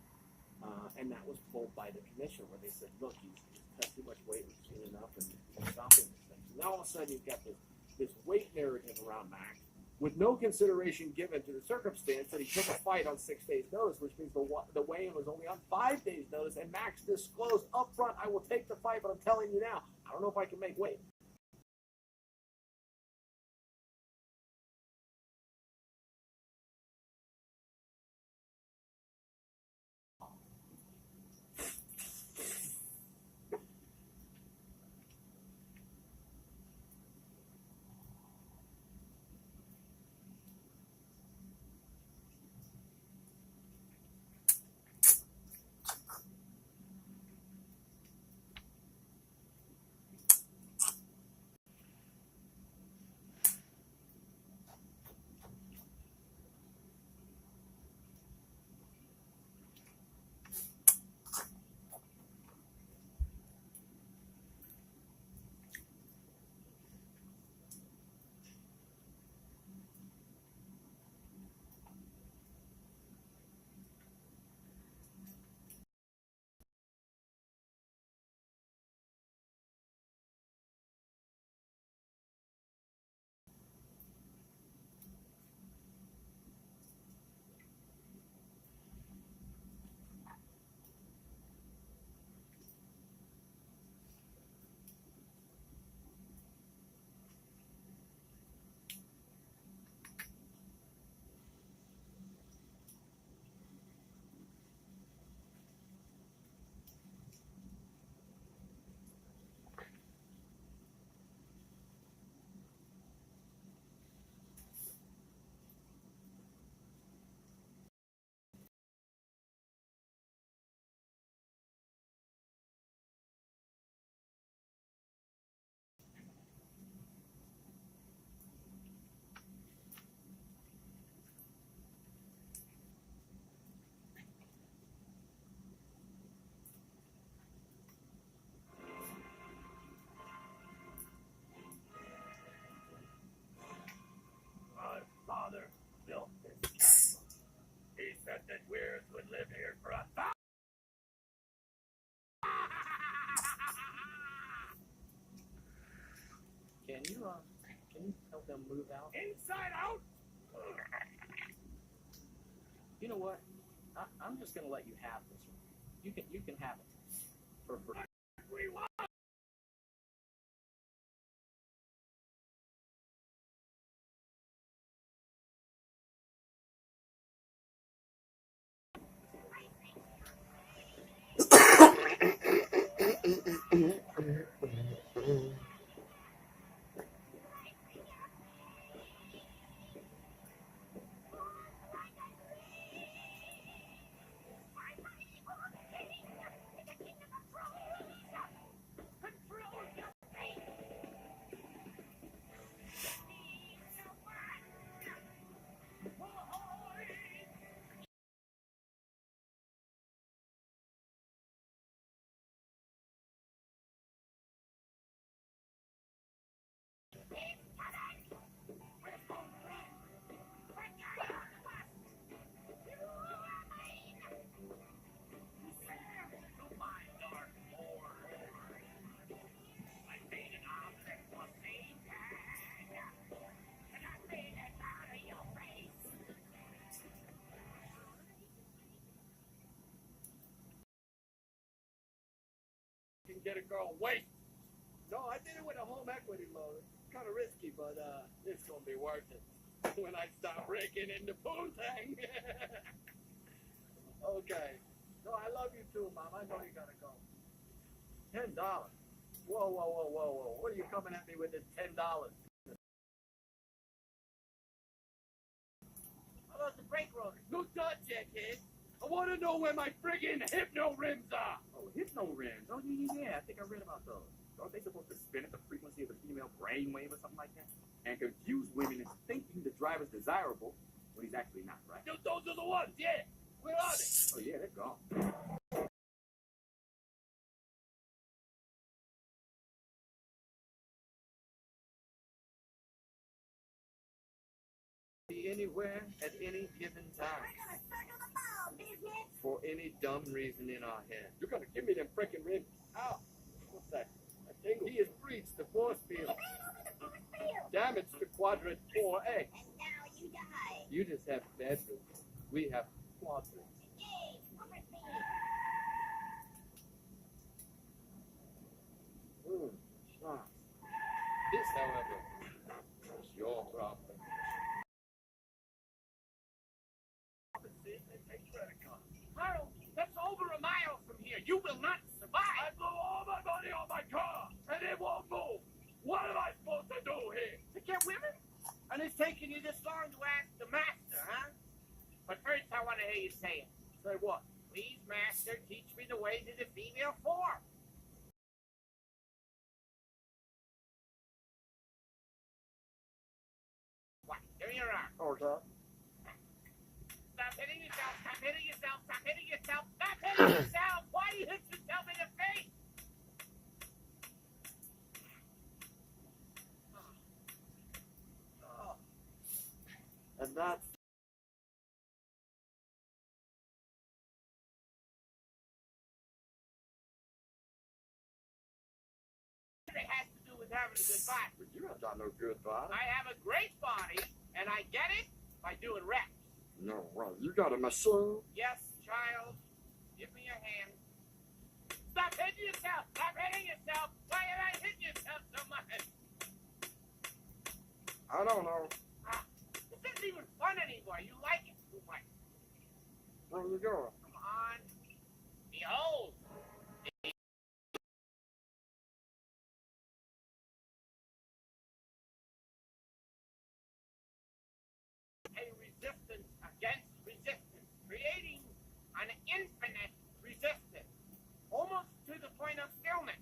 and that was pulled by the commission where they said, look, he's cut too much weight, we've seen enough, and we're stopping this thing. So now all of a sudden you've got this weight narrative around Max, with no consideration given to the circumstance that he took a fight on 6 days' notice, which means the weigh-in was only on 5 days' notice, and Max disclosed up front, I will take the fight, but I'm telling you now, I don't know if I can make weight. Father built this. He said that Weird would live here for 1,000. Can you help them move out? Inside out. You know what? I'm just gonna let you have this one. You can have it for free. get a girl wasted. No, I did it with a home equity loan. It's kind of risky, but it's gonna be worth it when I start breaking into Pubg. Okay. No, I love you too, Mom. I know you gotta go. $10. Whoa. What are you coming at me with this $10? How about the brake rotor? No dodge, kid. I want to know where my friggin' hypno rims are. Oh, hypno rims. Oh, yeah. I think I read about those. Aren't they supposed to spin at the frequency of the female brainwave or something like that? And confuse women into thinking the driver's desirable when he's actually not, right? Those are the ones, yeah. Where are they? Oh, yeah, they're gone. Be anywhere at any given time. For any dumb reason in our head. You're gonna give me them frickin' rims. Ow. What's that? A tingle. He has breached the force field. Damaged the quadrant 4A. And now you die. You just have bedrooms. We have quadrants. This, however, is your problem. Harold, that's over a mile from here. You will not survive. I blew all my money on my car, and it won't move. What am I supposed to do here? To get women? And it's taking you this long to ask the master, huh? But first I want to hear you say it. Say what? Please, master, teach me the way to the female form. What? Here you are. Oh, sir. Stop hitting yourself, stop hitting yourself, stop hitting yourself, stop hitting yourself! Why do you hit yourself in the face? And that's It has to do with having a good body. you have got no good body. I have a great body, and I get it by doing reps. No, well, you got a machine. Yes, child. Give me your hand. Stop hitting yourself! Stop hitting yourself! Why am I hitting yourself so much? I don't know. This isn't even fun anymore. You like it too much. Where you going? Come on. Behold. A resistance against resistance, creating an infinite resistance, almost to the point of stillness,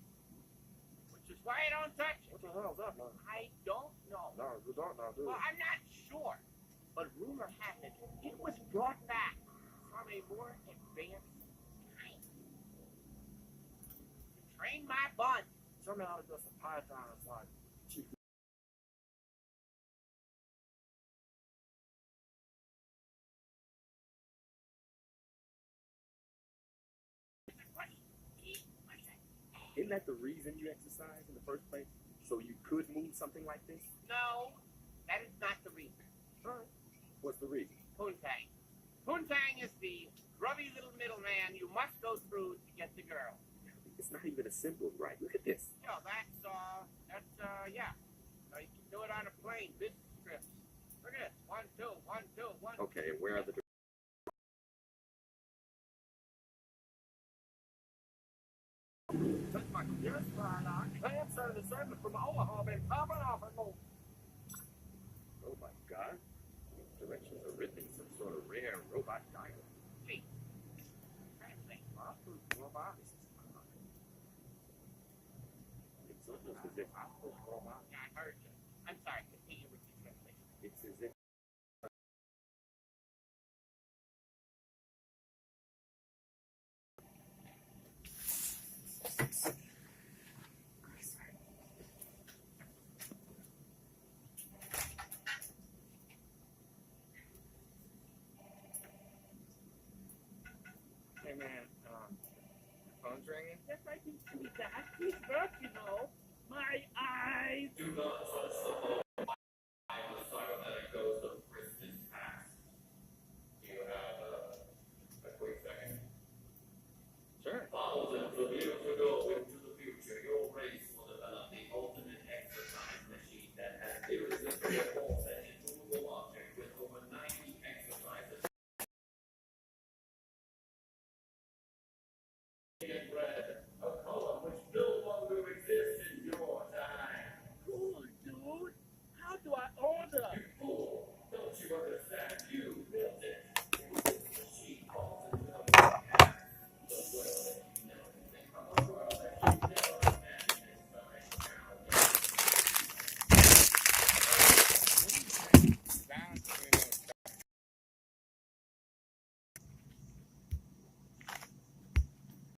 which is why I don't touch it. What the hell is that, man? I don't know. No, you don't know, do you? Well, I'm not sure, but rumor has it it was brought back from a more advanced time to train my body. Tell me how to do some Python like chief. Isn't that the reason you exercise in the first place? So you could move something like this? No, that is not the reason. Alright. What's the reason? Poontang. Poontang is the grubby little middleman you must go through to get the girl. It's not even a simple right. Look at this. Yeah, yeah. So you can do it on a plane, business trips. Look at it. 1, 2, 1, 2, 1. Okay, and where are the That's my yes, Brian. Clamps out of the segment from Omaha been popping off and more. Oh my god. Directions are written in some sort of rare robot dialect. Gee. Translate. Robot. It's almost as if robot. Yeah, I heard you. I'm sorry. Continue with your translation. It's as if Hey man, phone's ringing. Yes, I can see that. Please work, you know. My eyes. Sure. here.